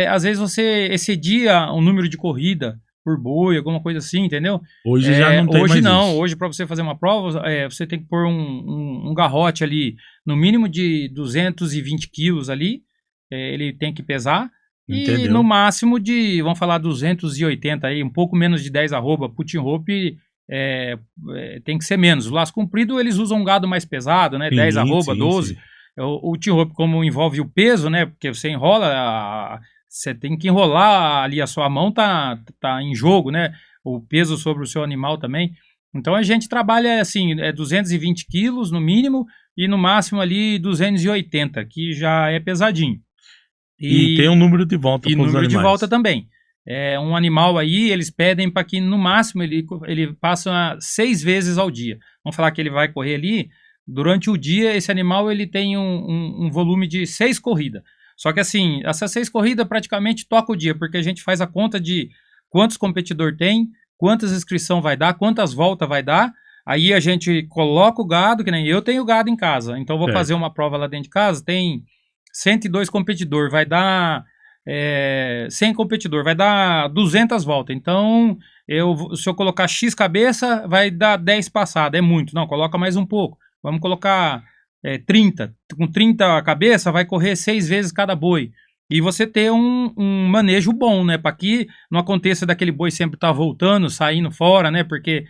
às vezes você excedia o número de corrida por boi, alguma coisa assim, entendeu? Hoje já não tem hoje mais não, isso. hoje para você fazer uma prova, você tem que pôr um garrote ali, no mínimo de 220 quilos ali, ele tem que pesar, e no Entendeu? máximo de, vamos falar 280 aí, um pouco menos de 10 arroba, putin rope, tem que ser menos. O laço comprido eles usam um gado mais pesado, né, 10 Sim, arroba, sim, 12. sim. O T-rope, como envolve o peso, né? Porque você enrola, você tem que enrolar ali, a sua mão tá em jogo, né? O peso sobre o seu animal também. Então a gente trabalha assim, 220 quilos no mínimo e no máximo ali 280, que já é pesadinho. E tem um número de volta E para os número de volta animais. também. Um animal aí, eles pedem para que no máximo ele passa 6 vezes ao dia. Vamos falar que ele vai correr ali. Durante o dia, esse animal ele tem um volume de 6 corridas. Só que assim, essas 6 corridas praticamente toca o dia, porque a gente faz a conta de quantos competidor tem, quantas inscrição vai dar, quantas voltas vai dar. Aí a gente coloca o gado, que nem eu tenho gado em casa. Então eu vou fazer Certo. uma prova lá dentro de casa, tem 102 competidor, vai dar 100 competidor, vai dar 200 voltas. Então, se eu colocar X cabeça, vai dar 10 passadas. É muito. Não, coloca mais um pouco. Vamos colocar 30. Com 30 cabeça, vai correr 6 vezes cada boi. E você ter um manejo bom, né? Para que não aconteça daquele boi sempre estar voltando, saindo fora, né? Porque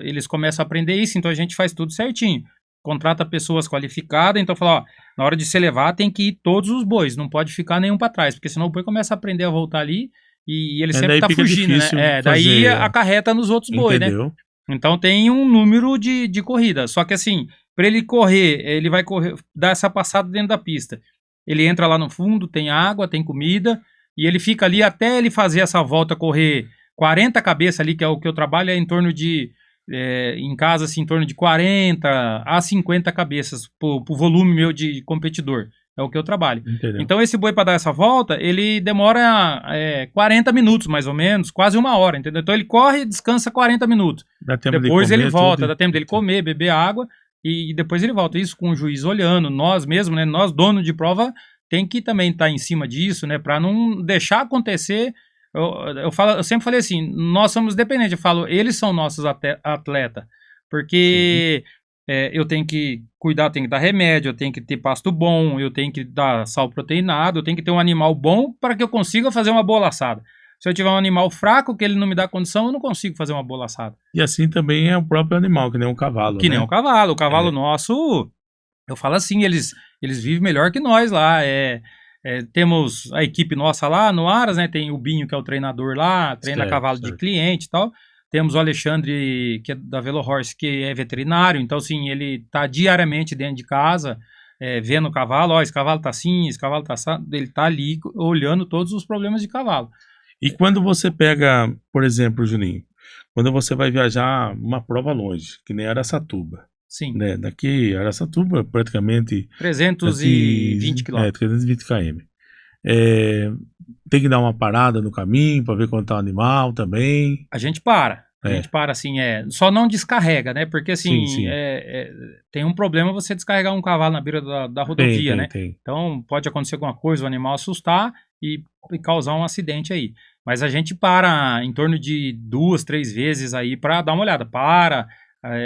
eles começam a aprender isso, então a gente faz tudo certinho. Contrata pessoas qualificadas, então fala, ó, na hora de se levar tem que ir todos os bois, não pode ficar nenhum para trás, porque senão o boi começa a aprender a voltar ali e ele sempre Daí tá fica fugindo, né? difícil Daí fazer. acarreta nos outros boi, né? Entendeu? Então tem um número de corrida. Só que assim, para ele correr, ele vai correr, dar essa passada dentro da pista. Ele entra lá no fundo, tem água, tem comida, e ele fica ali até ele fazer essa volta, correr 40 cabeças ali, que é o que eu trabalho, é em torno de, em casa, assim, em torno de 40 a 50 cabeças pro volume meu de competidor. É o que eu trabalho. Entendeu? Então esse boi para dar essa volta, ele demora 40 minutos mais ou menos, quase uma hora, entendeu? Então ele corre e descansa 40 minutos. Dá tempo de Depois ele comer tudo. volta, dá tempo dele comer, beber água e depois ele volta. Isso com o juiz olhando, nós mesmos, né? Nós, dono de prova, tem que também estar em cima disso, né? Para não deixar acontecer. Eu sempre falei assim, nós somos dependentes. Eu falo, eles são nossos atletas, Sim. porque eu tenho que cuidar, tenho que dar remédio, eu tenho que ter pasto bom, eu tenho que dar sal proteinado, eu tenho que ter um animal bom para que eu consiga fazer uma boa laçada. Se eu tiver um animal fraco que ele não me dá condição, eu não consigo fazer uma boa laçada. E assim também é o próprio animal, que nem um cavalo, Que nem o né? cavalo. O cavalo É, nosso, eu falo assim, eles vivem melhor que nós lá. Temos a equipe nossa lá no Aras, né? Tem o Binho, que é o treinador lá, treina certo, cavalo de certo. cliente e tal. Temos o Alexandre, que é da Velo Horse, que é veterinário. Então, assim, ele tá diariamente dentro de casa, vendo o cavalo. Ó, esse cavalo tá assim, esse cavalo tá assim. Ele tá ali olhando todos os problemas de cavalo. E quando você pega, por exemplo, Juninho, quando você vai viajar uma prova longe, que nem Araçatuba, Sim, né? Daqui, Araçatuba, praticamente 320 quilômetros. 320 km. É, tem que dar uma parada no caminho para ver quanto tá o animal também. A gente para. A É, gente para assim, só não descarrega, né? Porque sim, assim, sim. tem um problema você descarregar um cavalo na beira da Tem, rodovia, tem, né? tem. Então pode acontecer alguma coisa, o animal assustar e causar um acidente aí. Mas a gente para em torno de 2, 3 vezes aí para dar uma olhada.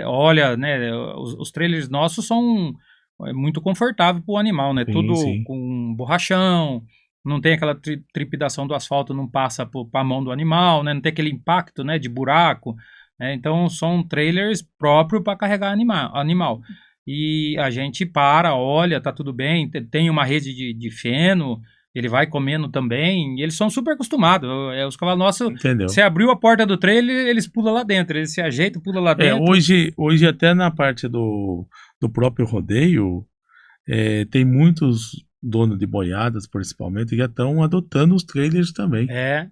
Olha, né? Os trailers nossos são muito confortáveis para o animal, né? Sim, Tudo sim. com borrachão, não tem aquela trepidação do asfalto, não passa para a mão do animal, né? Não tem aquele impacto, né, de buraco, né? Então são trailers próprios para carregar animal. E a gente olha, tá tudo bem, tem uma rede de feno, ele vai comendo também, e eles são super acostumados. Os cavalos nossos, Entendeu? você abriu a porta do trailer, eles pulam lá dentro, eles se ajeitam, pulam lá dentro. Hoje até na parte do próprio rodeio, tem muitos donos de boiadas, principalmente, que já estão adotando os trailers também. É,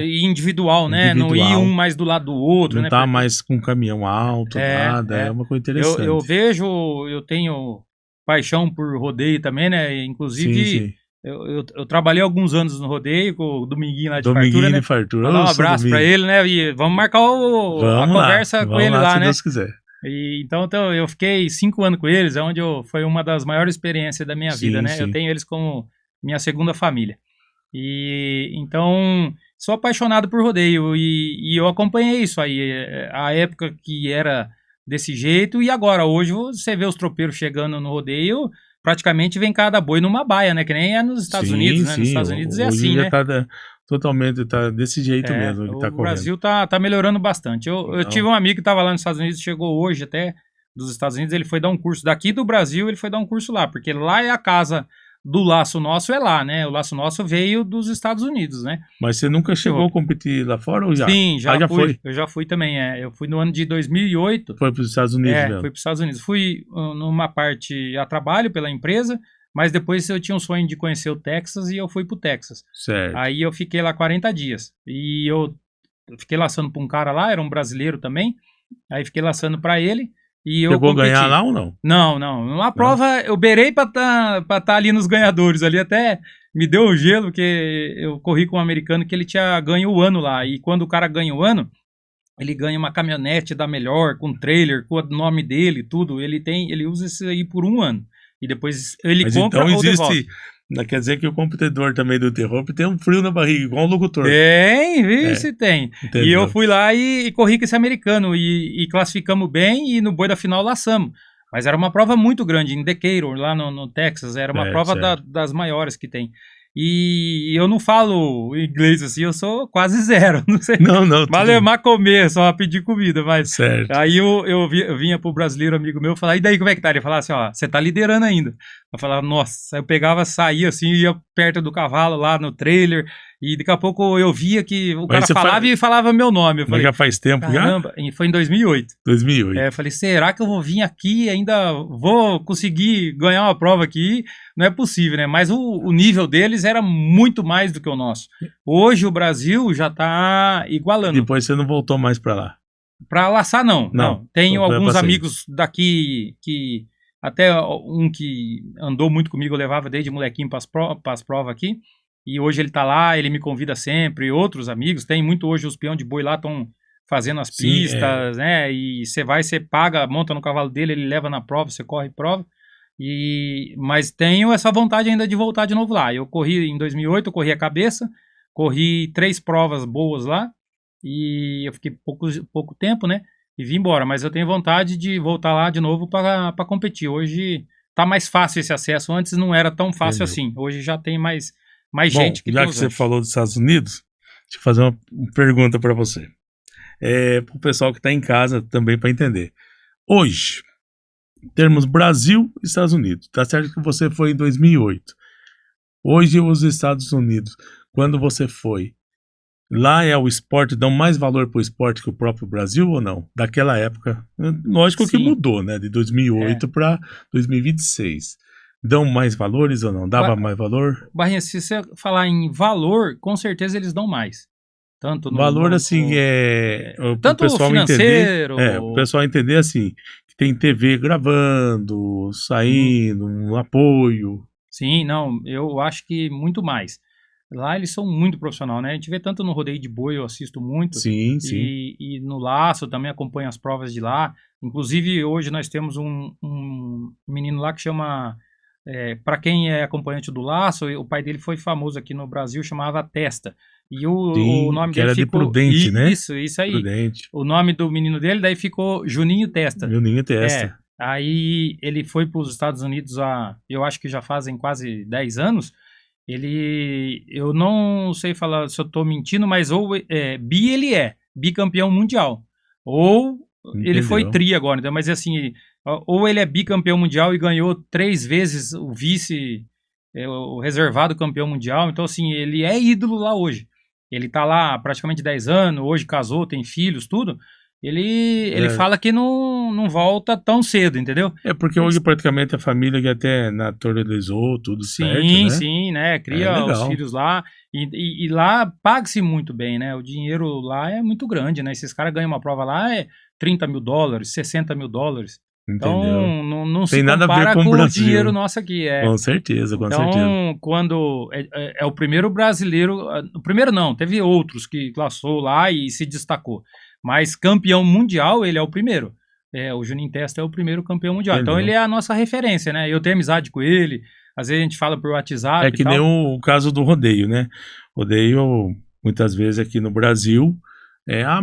E individual, né? Não ir um individual. mais do lado do outro, Não né? tá Porque mais com caminhão alto, é, nada. É é. uma coisa Eu interessante. vejo, eu tenho paixão por rodeio também, né? Sim, Inclusive, sim. eu trabalhei alguns anos no rodeio com o Dominguinho lá de Fartura, Dominguinho de né? fartura. Mandar Ô, um seu abraço pra Domingo. ele, né? E vamos marcar a conversa com Vamos ele lá, lá, se né? Deus quiser. Então eu fiquei 5 anos com eles, foi uma das maiores experiências da minha vida, Sim, né? Eu sim. tenho eles como minha segunda família. E então sou apaixonado por rodeio e eu acompanhei isso aí, a época que era desse jeito e agora, hoje você vê os tropeiros chegando no rodeio, praticamente vem cada boi numa baia, né? Que nem é nos Estados Unidos, Sim, né? Nos sim. Estados Unidos é Hoje assim, já né? tá totalmente tá desse jeito É, mesmo, ele tá o correndo. Brasil tá melhorando bastante. Eu tive Não. um amigo que estava lá nos Estados Unidos, chegou hoje até dos Estados Unidos, ele foi dar um curso daqui do Brasil, ele foi dar um curso lá, porque lá é a casa do Laço Nosso, é lá, né? O Laço Nosso veio dos Estados Unidos, né? Mas você nunca chegou a competir lá fora ou já? Sim, Ah, já já fui. foi. Eu já fui também. Eu fui no ano de 2008. Foi para os Estados Unidos Fui mesmo. para os Estados Unidos. Fui numa parte a trabalho pela empresa, mas depois eu tinha um sonho de conhecer o Texas e eu fui para o Texas. Certo. Aí eu fiquei lá 40 dias. E eu fiquei laçando para um cara lá, era um brasileiro também. Aí fiquei laçando para ele e eu Chegou a ganhar competi. lá ou não? Não, não. Uma prova eu beirei para tá ali nos ganhadores. Ali até me deu um gelo, porque eu corri com um americano que ele tinha ganho o ano lá. E quando o cara ganha o ano, ele ganha uma caminhonete da melhor, com trailer, com o nome dele, tudo. Ele usa isso aí por um ano. E depois ele Mas compra então ou devolve. existe. Quer dizer que o competidor também do terror tem um frio na barriga, igual o locutor. Tem, viu? É, Se tem. entendeu? E eu fui lá e corri com esse americano e classificamos bem e no boi da final laçamos. Mas era uma prova muito grande, em Decatur, lá no Texas. Era uma Certo, prova certo. das maiores que tem. E eu não falo inglês assim, eu sou quase zero. Não sei. Não, tudo Malemar comer, só pedir comida, mas certo. aí eu vinha pro brasileiro amigo meu falar, e daí como é que tá? Ele falava assim, ó, você tá liderando ainda. Eu falava, nossa, eu pegava, saía assim, ia perto do cavalo lá no trailer, e daqui a pouco eu via que o cara falava e falava meu nome. Eu Mas falei, já faz tempo caramba, e foi em 2008. 2008. Eu falei, será que eu vou vir aqui e ainda vou conseguir ganhar uma prova aqui? Não é possível, né? Mas o nível deles era muito mais do que o nosso. Hoje o Brasil já tá igualando. Depois você não voltou mais para lá. Para laçar, não. Tenho Foi alguns passeio. amigos daqui que... Até um que andou muito comigo, eu levava desde molequinho para as provas aqui. E hoje ele tá lá, ele me convida sempre. Outros amigos, tem muito hoje os peão de boi lá, estão fazendo as pistas, né? E você vai, você paga, monta no cavalo dele, ele leva na prova, você corre prova. Mas tenho essa vontade ainda de voltar de novo lá. Eu corri em 2008, eu corri a cabeça, corri 3 provas boas lá. E eu fiquei pouco tempo, né? E vim embora, mas eu tenho vontade de voltar lá de novo para competir. Hoje tá mais fácil esse acesso, antes não era tão fácil assim. Hoje já tem mais gente que já tem que os você anos. falou dos Estados Unidos, deixa eu fazer uma pergunta para você. Para o pessoal que está em casa também para entender. Hoje, termos Brasil e Estados Unidos. Tá certo que você foi em 2008. Hoje os Estados Unidos, quando você foi, lá é o esporte, dão mais valor para o esporte que o próprio Brasil ou não? Daquela época, lógico que mudou, né? De 2008 para 2026. Dão mais valores ou não? Dava mais valor? Barrinha, se você falar em valor, com certeza eles dão mais. Tanto no valor assim tanto o pessoal financeiro, o pessoal entender assim, que tem TV gravando, saindo, um apoio. Sim, não, eu acho que muito mais. Lá eles são muito profissional, né? A gente vê tanto no rodeio de boi, eu assisto muito. Sim. E no laço também acompanho as provas de lá. Inclusive hoje nós temos um menino lá que chama, para quem é acompanhante do laço, o pai dele foi famoso aqui no Brasil, chamava Testa. E o nome que dele era ficou... de Prudente, né? Isso aí. Prudente. O nome do menino dele daí ficou Juninho Testa. Juninho Testa. Aí ele foi para os Estados Unidos eu acho que já fazem quase 10 anos. Eu não sei falar se eu estou mentindo, mas ele é bicampeão mundial. Ou ele foi tri agora, então, mas assim, ou ele é bicampeão mundial e ganhou 3 vezes o vice, o reservado campeão mundial. Então, assim, ele é ídolo lá hoje. Ele tá lá há praticamente 10 anos, hoje casou, tem filhos, tudo. Ele fala que não volta tão cedo, entendeu? Porque hoje praticamente a família que até naturalizou tudo certo, né? Sim, né? Cria os filhos lá. E lá paga-se muito bem, né? O dinheiro lá é muito grande, né? Esses caras ganham uma prova lá, $30 mil, $60 mil. Então, não se nada compara a ver com o Brasil. dinheiro nosso aqui. Com certeza, com certeza. Então, quando é o primeiro brasileiro... O primeiro não, teve outros que laçou lá e se destacou. Mas campeão mundial, ele é o primeiro. O Juninho Testa é o primeiro campeão mundial. Então ele é a nossa referência, né? Eu tenho amizade com ele. às vezes a gente fala por WhatsApp É e que nem tal. o caso do rodeio, né? Rodeio, muitas vezes aqui no Brasil,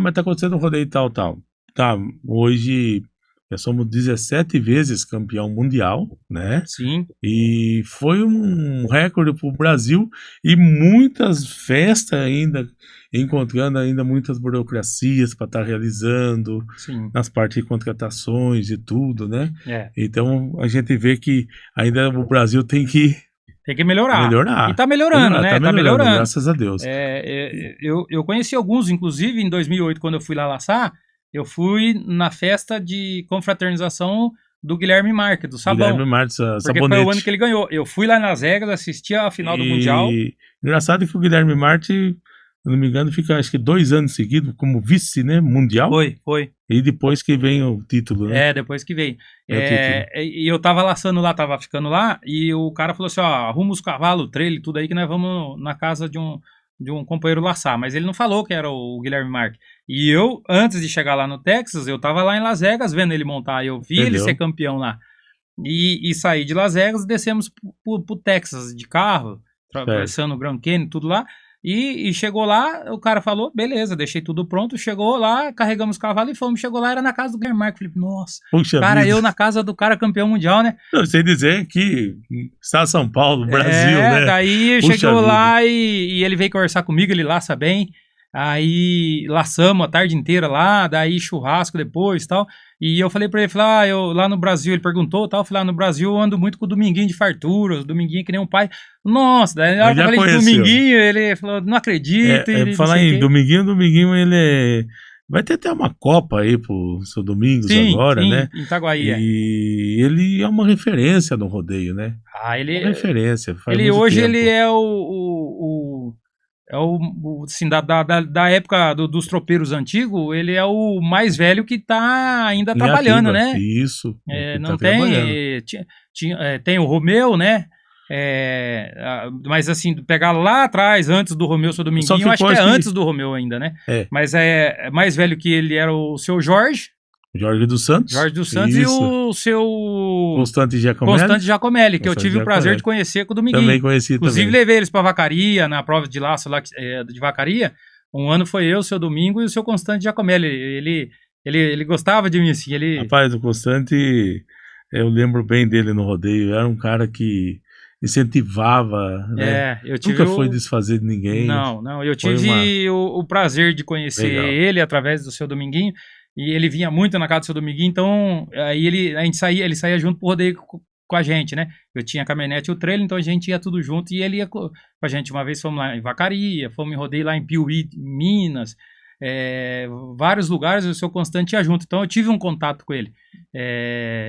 mas tá acontecendo um rodeio tal, tal. Tá, hoje já somos 17 vezes campeão mundial, né? Sim, E foi um recorde para o Brasil e muitas festas ainda, encontrando ainda muitas burocracias para estar realizando sim, nas partes de contratações e tudo, né? é. Então a gente vê que ainda o Brasil tem que Tem que melhorar. E melhorar, tá melhorando, melhorar, tá né? Tá melhorando, melhorando. graças a Deus. Eu conheci alguns, inclusive em 2008, quando eu fui lá laçar, eu fui na festa de confraternização do Guilherme Marques, do Guilherme Sabão, Martins, porque foi o ano que Sabonete. ele ganhou. Eu fui lá nas Vegas, assisti a final do Mundial. E engraçado que o Guilherme Martins, se não me engano, fica acho que 2 anos seguidos como vice, né, mundial. Foi. E depois que vem o título, né? Depois que veio. É o título. E eu tava laçando lá, tava ficando lá, e o cara falou assim: ó, arruma os cavalos, o trailer, tudo aí, que nós vamos na casa de um companheiro laçar. Mas ele não falou que era o Guilherme Marques. E eu, antes de chegar lá no Texas, eu tava lá em Las Vegas vendo ele montar. Eu vi ele ser Entendeu? campeão lá. E saí de Las Vegas, descemos pro Texas de carro, Certo. atravessando o Grand Canyon, tudo lá. E chegou lá, o cara falou, beleza, deixei tudo pronto. Chegou lá, carregamos o cavalo e fomos. Chegou lá, era na casa do Guilherme Marques. Falei, nossa, Puxa cara, vida. eu na casa do cara campeão mundial, né? Eu sei dizer que está São Paulo, Brasil, né? Daí Puxa chegou vida. lá e ele veio conversar comigo, ele laça bem. Aí laçamos a tarde inteira lá, daí churrasco depois e tal. E eu falei pra ele, eu lá no Brasil, ele perguntou tal, eu falei, no Brasil eu ando muito com o Dominguinho de fartura, o Dominguinho que nem um pai. Nossa, daí na hora Mas que eu já falei de conheceu. Dominguinho, ele falou, não acredito, e não Falar sei o em quê. Dominguinho, vai ter até uma Copa aí pro seu Domingos agora, Sim, né? em Itaguaí, E ele é uma referência no rodeio, né? Uma ele, referência, faz ele muito hoje ele tempo. é assim, da época dos tropeiros antigos, ele é o mais velho que tá ainda Em trabalhando, ativa, né? isso, que tá Não trabalhando. tem. Tem o Romeu, né? Mas assim, pegar lá atrás, antes do Romeu, seu Só Dominguinho, eu acho ficou, que é acho que, antes do Romeu ainda, né? é, Mas é mais velho que ele era o seu Jorge, Jorge dos Santos, Jorge dos Santos, e isso, o seu Constante Giacomelli, Constante Giacomelli, que eu Constante tive o prazer de Giacomelli, conhecer com o Dominguinho. também conheci Inclusive, também. levei eles para Vacaria, na prova de laço lá de Vacaria. Um ano foi eu, o seu Domingo e o seu Constante Giacomelli. Ele gostava de mim, assim, Rapaz, o Constante, eu lembro bem dele no rodeio, era um cara que incentivava, né? eu tive Nunca foi o. desfazer de ninguém, Não, eu foi uma tive o prazer de conhecer legal. ele através do seu Dominguinho, e ele vinha muito na casa do seu Dominguinho, então aí ele saía junto pro rodeio com a gente, né? Eu tinha a caminhonete e o trailer, então a gente ia tudo junto e ele ia com a gente. Uma vez fomos lá em Vacaria, fomos em rodeio lá em Piuí, Minas, vários lugares, o seu Constante ia junto, então eu tive um contato com ele.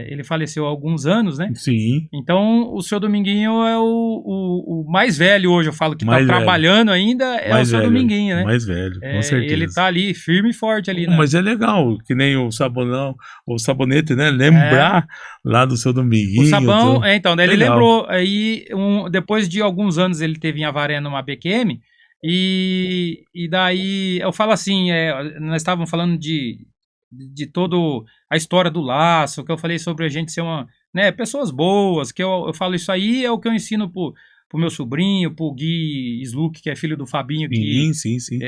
Ele faleceu há alguns anos, né? Sim, Então, o seu Dominguinho é o mais velho hoje, eu falo que tá mais velho, trabalhando ainda, é o mais seu velho, Dominguinho, né? mais velho, com Ele certeza. tá ali, firme e forte ali, né? Mas é legal, que nem o sabonão, o sabonete, né? É, Lembrar lá do seu o Dominguinho, Sabão, tudo. então, daí ele Legal. lembrou, aí depois de alguns anos ele teve em Avaré numa BQM, e daí eu falo assim, nós estávamos falando de todo a história do laço, que eu falei sobre a gente ser pessoas boas, que eu falo isso aí, é o que eu ensino pro meu sobrinho, pro Gui Sluk, que é filho do Fabinho, que Sim, sim, sim.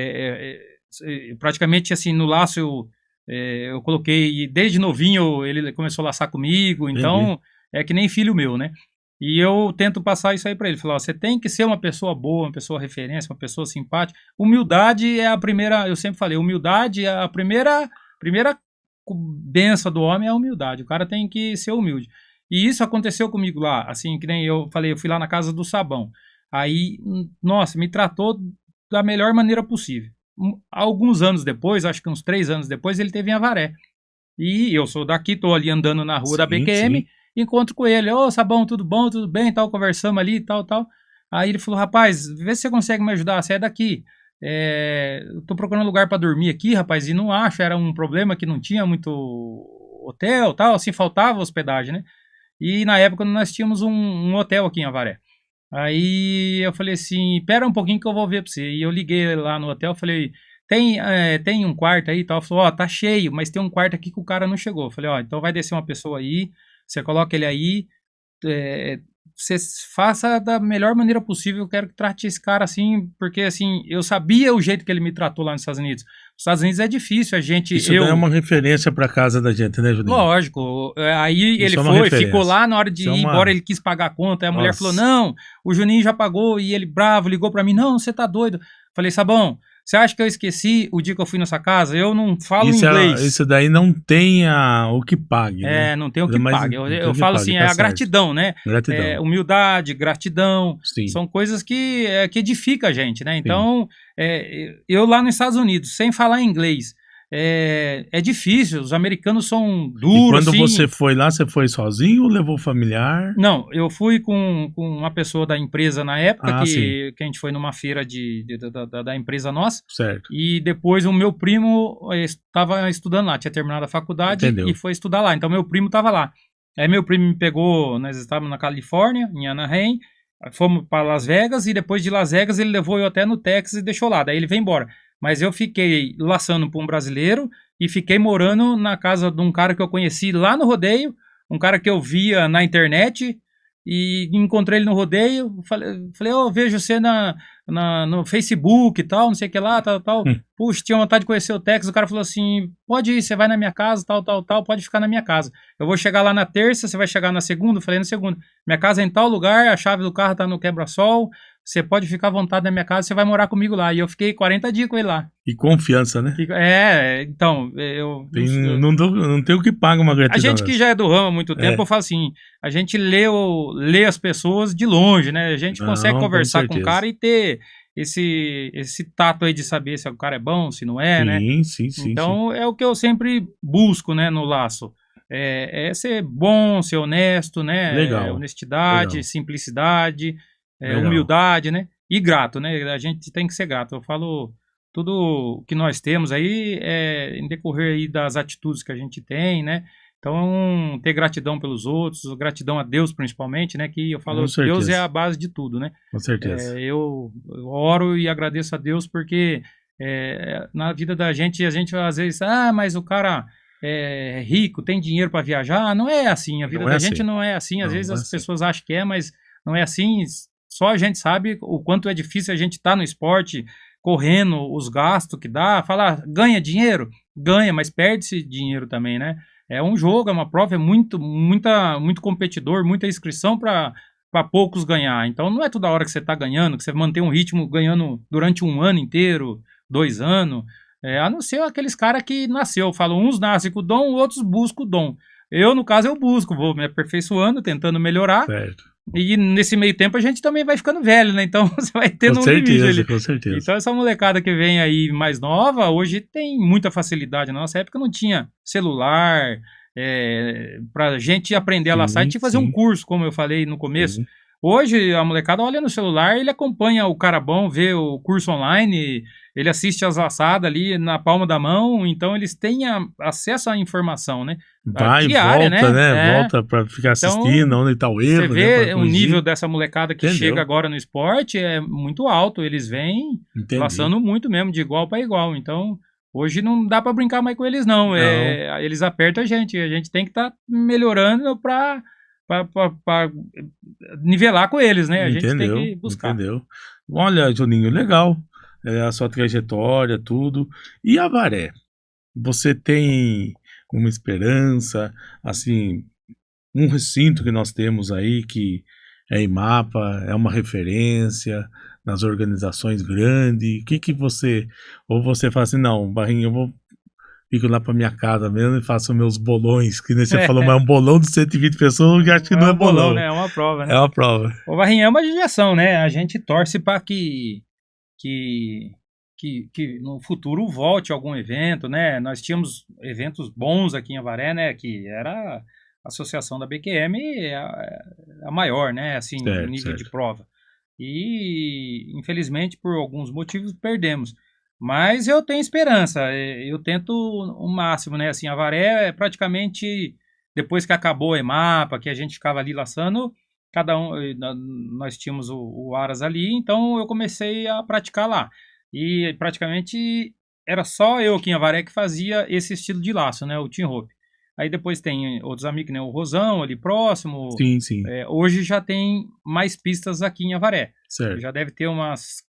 praticamente assim, no laço eu coloquei, e desde novinho ele começou a laçar comigo, Entendi. então é que nem filho meu, né? E eu tento passar isso aí pra ele, falar, ó, você tem que ser uma pessoa boa, uma pessoa referência, uma pessoa simpática. Humildade é a primeira, eu sempre falei, humildade é a primeira benção do homem é a humildade. O cara tem que ser humilde. E isso aconteceu comigo lá, assim, que nem eu falei, eu fui lá na casa do Sabão. Aí, nossa, me tratou da melhor maneira possível. Alguns anos depois, acho que uns 3 anos depois, ele teve em Avaré. E eu sou daqui, tô ali andando na rua da Sim, BQM, sim. encontro com ele. Ô, Sabão, tudo bom? Tudo bem? Tal, conversamos ali, tal, tal. Aí ele falou, rapaz, vê se você consegue me ajudar, você é daqui. Eu tô procurando lugar para dormir aqui, rapaz, e não acho, era um problema que não tinha muito hotel, tal, assim, faltava hospedagem, né? E na época nós tínhamos um hotel aqui em Avaré. Aí eu falei assim, pera um pouquinho que eu vou ver pra você. E eu liguei lá no hotel, falei, tem um quarto aí e tal? Falou, ó, tá cheio, mas tem um quarto aqui que o cara não chegou. Eu falei, ó, então vai descer uma pessoa aí, você coloca ele aí, é, você faça da melhor maneira possível, eu quero que trate esse cara assim, porque assim, eu sabia o jeito que ele me tratou lá nos Estados Unidos. Nos Estados Unidos é difícil, Isso daí é uma referência para casa da gente, né, Juninho? Lógico, aí ele Isso é uma foi, ficou referência. lá na hora de Isso é ir uma... embora, ele quis pagar a conta, aí a mulher falou, Nossa. não, o Juninho já pagou, e ele bravo, ligou pra mim, não, você tá doido. Falei, Sabão, você acha que eu esqueci o dia que eu fui nessa casa? Eu não falo inglês. Isso daí não tem o que pague, né? Não tem o que Mas pague. não tem Eu o que falo pague, assim, é tá a certo. gratidão, né? Gratidão. Humildade, gratidão, Sim. são coisas que edificam a gente, né? Sim. Então, eu lá nos Estados Unidos, sem falar inglês, é difícil, os americanos são E duros, quando assim. você foi lá, você foi sozinho ou levou familiar? Não, eu fui com uma pessoa da empresa na época, Sim. que a gente foi numa feira da empresa nossa, Certo. e depois o meu primo estava estudando lá, tinha terminado a faculdade Entendeu. e foi estudar lá, então meu primo estava lá. Aí meu primo me pegou, nós estávamos na Califórnia, em Anaheim, fomos para Las Vegas, e depois de Las Vegas ele levou eu até no Texas e deixou lá, daí ele veio embora. Mas eu fiquei laçando para um brasileiro e fiquei morando na casa de um cara que eu conheci lá no rodeio, um cara que eu via na internet, e encontrei ele no rodeio. Falei, oh, vejo você no Facebook e tal, não sei o que lá, tal. Puxa, tinha vontade de conhecer o Texas. O cara falou assim: pode ir, você vai na minha casa, tal, pode ficar na minha casa. Eu vou chegar lá na terça, você vai chegar na segunda? Eu falei, na segunda. Minha casa é em tal lugar, a chave do carro tá no quebra-sol. Você pode ficar à vontade na minha casa, você vai morar comigo lá. E eu fiquei 40 dias com ele lá. E confiança, né? Então, Não tem o que paga uma a gratidão. gente que já é do ramo há muito tempo, eu falo assim, a gente lê as pessoas de longe, né? A gente consegue conversar com o cara e ter esse tato aí de saber se o cara é bom, se não é, né? Sim. Então, é o que eu sempre busco, né, no laço. É ser bom, ser honesto, né? Legal. Honestidade, Legal. simplicidade, Legal. humildade, né? E grato, né? A gente tem que ser grato. Eu falo, tudo que nós temos aí é em decorrer aí das atitudes que a gente tem, né? Então, ter gratidão pelos outros, gratidão a Deus principalmente, né? Que eu falo, Com certeza. Deus é a base de tudo, né? Com certeza. Eu oro e agradeço a Deus porque na vida da gente, a gente às vezes, mas o cara é rico, tem dinheiro para viajar. Não é assim, a vida Não é da assim. gente não é assim. Às Não, vezes não é as assim. pessoas acham que é, mas não é assim. Só a gente sabe o quanto é difícil a gente estar no esporte, correndo, os gastos que dá. Falar, ganha dinheiro? Ganha, mas perde-se dinheiro também, né? É um jogo, é uma prova, é muito competidor, muita inscrição para poucos ganhar. Então não é toda hora que você está ganhando, que você mantém um ritmo ganhando durante um ano inteiro, 2 anos. A não ser aqueles caras que nasceu. Eu falo, uns nascem com o dom, outros buscam o dom. Eu, no caso, eu busco, vou me aperfeiçoando, tentando melhorar. Certo. E nesse meio tempo a gente também vai ficando velho, né? Então você vai tendo um limite ali. Com certeza. Então essa molecada que vem aí mais nova, hoje tem muita facilidade. Na nossa época não tinha celular, pra gente aprender a laçar, a gente tinha que fazer um curso, como eu falei no começo. Sim. Hoje a molecada olha no celular, ele acompanha o cara bom, vê o curso online, ele assiste as laçadas ali na palma da mão, então eles têm acesso à informação, né? Vai, diária, volta, né? É. Volta para ficar Então, assistindo, onde está o erro. Você vê né, o nível dessa molecada que Entendeu. chega agora no esporte é muito alto. Eles vêm laçando muito mesmo, de igual para igual. Então, hoje não dá para brincar mais com eles, não. Eles apertam a gente tem que estar melhorando para nivelar com eles, né? A gente tem que buscar. Entendeu. Olha, Juninho, legal. A sua trajetória, tudo. E a Avaré? Você tem uma esperança, assim, um recinto que nós temos aí, que é IMAPA, é uma referência nas organizações grandes. O que você... Ou você fala assim, não, Barrinho, eu fico lá para minha casa mesmo e faço meus bolões, que nem você falou, mas é um bolão de 120 pessoas, eu acho que não é bolão. Né? É uma prova, né? É uma prova. O Barrinho é uma judiação, né? A gente torce para que no futuro volte algum evento, né? Nós tínhamos eventos bons aqui em Avaré, né? Que era a associação da BQM a maior, né? Assim, no nível de prova. E, infelizmente, por alguns motivos, perdemos. Mas eu tenho esperança, eu tento o máximo, né? Assim, Avaré é praticamente, depois que acabou a EMAPA, que a gente ficava ali laçando, nós tínhamos o Aras ali, então eu comecei a praticar lá. E praticamente era só eu aqui em Avaré que fazia esse estilo de laço, né? O team rope. Aí depois tem outros amigos, né? O Rosão ali próximo. Sim, sim. Hoje já tem mais pistas aqui em Avaré. Certo. Já deve ter umas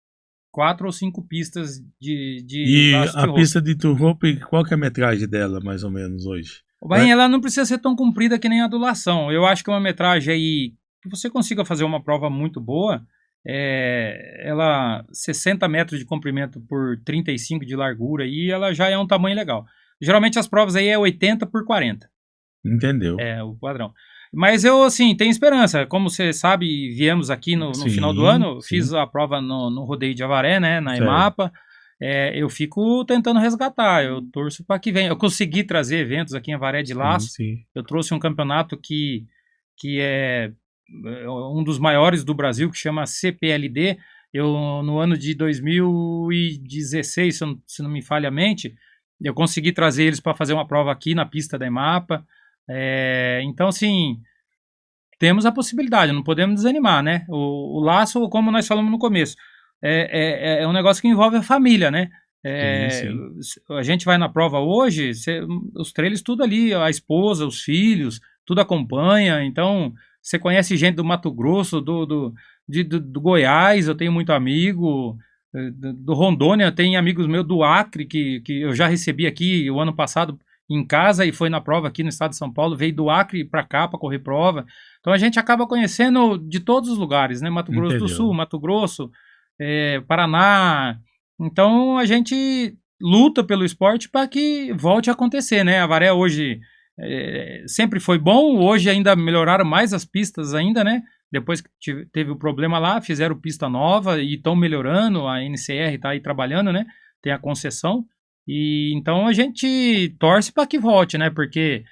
4 ou 5 pistas de E laço de a roupa. pista de tour rope, qual que é a metragem dela, mais ou menos, hoje? O Bahia, ela não precisa ser tão comprida que nem a do Lação. Eu acho que uma metragem aí que você consiga fazer uma prova muito boa, ela 60 metros de comprimento por 35 de largura e ela já é um tamanho legal. Geralmente as provas aí é 80 por 40. Entendeu? É o padrão. Mas eu, assim, tenho esperança. Como você sabe, viemos aqui no Sim, final do ano, sim. fiz a prova no Rodeio de Avaré, né, na Certo. EMAPA. Eu fico tentando resgatar, eu torço para que venha. Eu consegui trazer eventos aqui em Avaré de laço. Sim. Eu trouxe um campeonato que é um dos maiores do Brasil, que chama CPLD. No ano de 2016, se não me falha a mente, eu consegui trazer eles para fazer uma prova aqui na pista da EMAPA. Então, assim, temos a possibilidade, não podemos desanimar, né? O laço, como nós falamos no começo, é um negócio que envolve a família, né? Sim. A gente vai na prova hoje, os trailers tudo ali, a esposa, os filhos, tudo acompanha. Então, você conhece gente do Mato Grosso, do Goiás, eu tenho muito amigo, do Rondônia, tem amigos meus do Acre, que eu já recebi aqui o ano passado em casa e foi na prova aqui no estado de São Paulo, veio do Acre para cá para correr prova. Então a gente acaba conhecendo de todos os lugares, né? Mato Grosso do Sul, Mato Grosso, Paraná. Então a gente luta pelo esporte para que volte a acontecer, né? A Avaré hoje sempre foi bom, hoje ainda melhoraram mais as pistas ainda, né? Depois que teve o problema lá, fizeram pista nova e estão melhorando, a NCR está aí trabalhando, né? Tem a concessão. E então a gente torce para que volte, né? Porque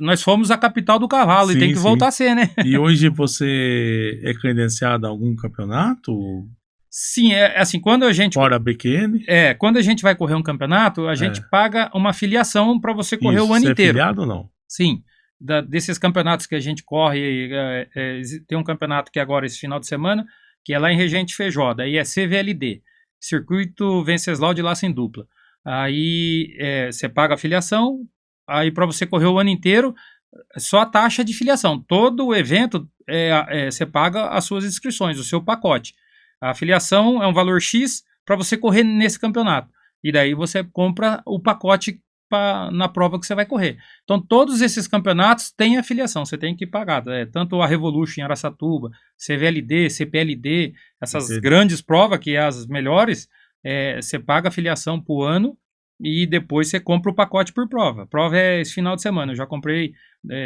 nós fomos a capital do cavalo e tem que voltar a ser, né? E hoje você é credenciado a algum campeonato? Sim, assim, quando a gente... Fora a BQN? Quando a gente vai correr um campeonato, a gente paga uma filiação para você correr o ano você inteiro. É filiado ou não? Sim. Desses campeonatos que a gente corre, tem um campeonato que agora esse final de semana, que é lá em Regente Feijó, daí é CVLD, Circuito Venceslau de Laço em Dupla. Aí você paga a filiação, aí para você correr o ano inteiro, só a taxa de filiação. Todo o evento você paga as suas inscrições, o seu pacote. A filiação é um valor X para você correr nesse campeonato. E daí você compra o pacote na prova que você vai correr. Então, todos esses campeonatos têm afiliação, você tem que pagar. Tanto a Revolution em Araçatuba, CVLD, CPLD, essas grandes provas, que é as melhores, você paga a filiação por ano e depois você compra o pacote por prova. A prova é esse final de semana. Eu já comprei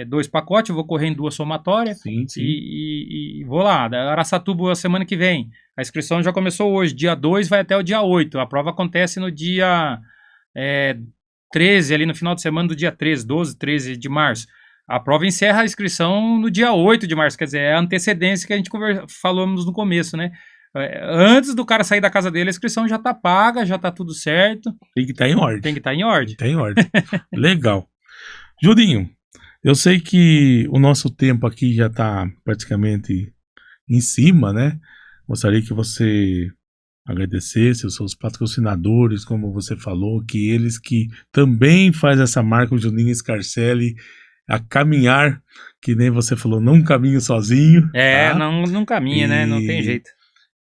2 pacotes, vou correr em 2 somatórias e vou lá. Da Araçatuba a semana que vem. A inscrição já começou hoje, dia 2 vai até o dia 8. A prova acontece no dia 13, ali no final de semana do dia 13, 12, 13 de março. A prova encerra a inscrição no dia 8 de março, quer dizer, é a antecedência que a gente falamos no começo, né? Antes do cara sair da casa dele, a inscrição já tá paga, já tá tudo certo. Tem que estar em ordem. Tem que estar em ordem. Tem que estar em ordem. Legal. Julinho, eu sei que o nosso tempo aqui já tá praticamente em cima, né? Gostaria que você agradecesse os seus patrocinadores, como você falou, que eles que também faz essa marca, o Juninho Scarcelli, a caminhar, que nem você falou, não caminho sozinho. Tá? Não caminha, né? Não tem jeito.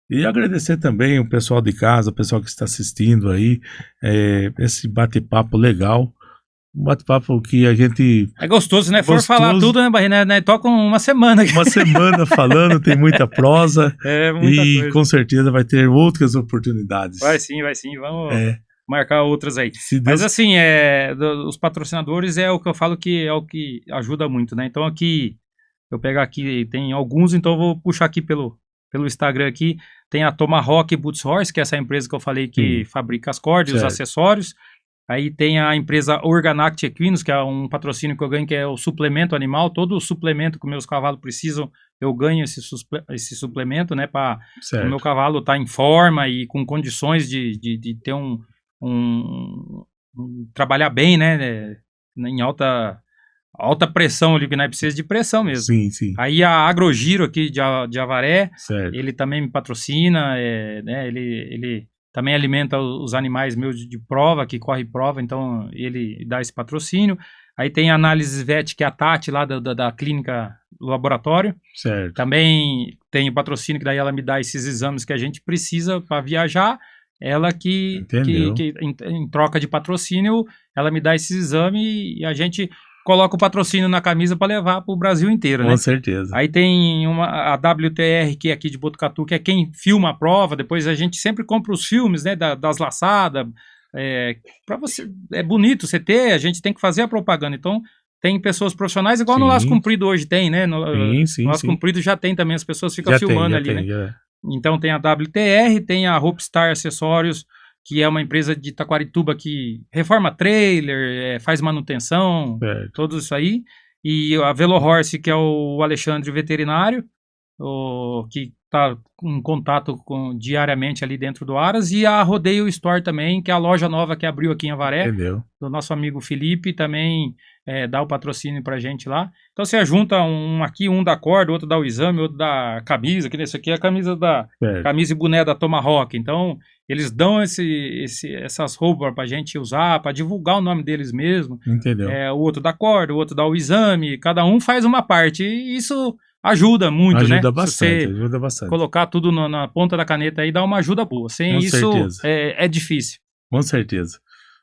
E agradecer também o pessoal de casa, o pessoal que está assistindo aí, esse bate-papo legal. Um bate-papo que a gente... É gostoso, né? For falar tudo, né, Barrinha? Né? Toca uma semana. Uma semana falando, tem muita prosa. Muita coisa. Com certeza vai ter outras oportunidades. Vai sim. Vamos marcar outras aí. Mas assim, os patrocinadores é o que eu falo que é o que ajuda muito, né? Então aqui, eu pegar aqui, tem alguns, então eu vou puxar aqui pelo Instagram aqui. Tem a Tomahawk Boots Horse, que é essa empresa que eu falei que fabrica as cordas e os acessórios. Aí tem a empresa Organact Equinos, que é um patrocínio que eu ganho, que é o suplemento animal. Todo o suplemento que meus cavalos precisam, eu ganho esse suplemento, né? Para o meu cavalo estar em forma e com condições de ter trabalhar bem, né? Em alta pressão ali, que não precisa de pressão mesmo. Sim. Aí a Agrogiro aqui de Avaré, ele também me patrocina, né? Ele também alimenta os animais meus de prova, que corre prova, então ele dá esse patrocínio. Aí tem a Análise Vet, que é a Tati lá da clínica do laboratório. Certo. Também tem o patrocínio, que daí ela me dá esses exames que a gente precisa para viajar. Ela que em troca de patrocínio, ela me dá esses exames e a gente coloca o patrocínio na camisa para levar para o Brasil inteiro, né? Com certeza. Aí tem a WTR, que é aqui de Botucatu, que é quem filma a prova. Depois a gente sempre compra os filmes, né, das laçadas. Para você, é bonito você ter, a gente tem que fazer a propaganda. Então, tem pessoas profissionais, igual no Laço Comprido hoje tem, né? No Laço Comprido já tem também, as pessoas ficam filmando ali, né? Então tem a WTR, tem a Hoopstar Acessórios, que é uma empresa de Taquarituba que reforma trailer, faz manutenção, tudo isso aí. E a VeloHorse, que é o Alexandre veterinário, que está em contato diariamente ali dentro do Aras. E a Rodeio Store também, que é a loja nova que abriu aqui em Avaré. Entendeu? Do nosso amigo Felipe, também dá o patrocínio pra gente lá. Então você junta um aqui, um da corda, outro dá o exame, outro da camisa, que nesse aqui é a camisa camisa e boné da Tomahawk. Então eles dão essas roupas pra gente usar, pra divulgar o nome deles mesmo. Entendeu? O outro dá corda, o outro dá o exame, cada um faz uma parte. E isso ajuda muito, né? Ajuda bastante. Colocar tudo na ponta da caneta aí dá uma ajuda boa. Sem Com isso certeza. É difícil. Com certeza.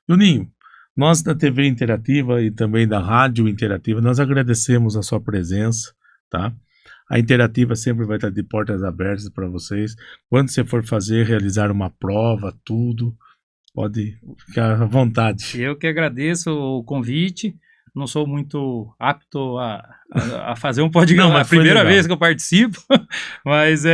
Juninho, nós da TV Interativa e também da Rádio Interativa, nós agradecemos a sua presença, tá? A Interativa sempre vai estar de portas abertas para vocês. Quando você for realizar uma prova, tudo, pode ficar à vontade. Eu que agradeço o convite. Não sou muito apto a fazer um podcast. Não, é a primeira vez que eu participo, mas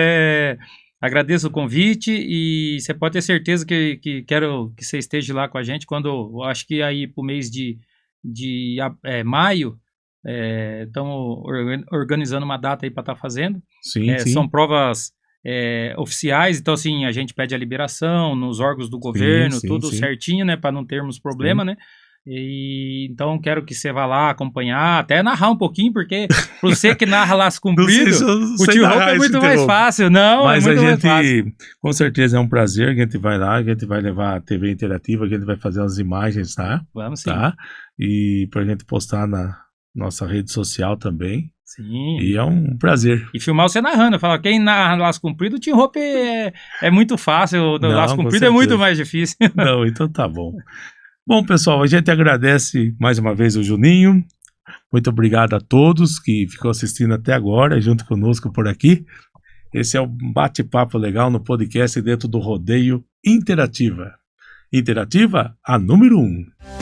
agradeço o convite e você pode ter certeza que quero que você esteja lá com a gente quando, acho que aí pro mês de maio, estamos organizando uma data aí para estar fazendo. Sim. São provas oficiais, então assim, a gente pede a liberação nos órgãos do governo, tudo certinho, né, para não termos problema, né? E então quero que você vá lá acompanhar, até narrar um pouquinho, porque para você que narra Laço Comprido, o Tio Hope é muito mais fácil. Não, mas a gente, com certeza é um prazer, que a gente vai lá, que a gente vai levar a TV Interativa, que a gente vai fazer as imagens, tá? Vamos sim. Tá? E pra gente postar na nossa rede social também. Sim. E é um prazer. E filmar você narrando. Fala, quem narra Laço Comprido, o Tio Hope é muito fácil, o Laço Comprido é muito mais difícil. Não, então tá bom. Bom, pessoal, a gente agradece mais uma vez o Juninho. Muito obrigado a todos que ficou assistindo até agora, junto conosco por aqui. Esse é um bate-papo legal no podcast dentro do Rodeio Interativa. Interativa, a número 1.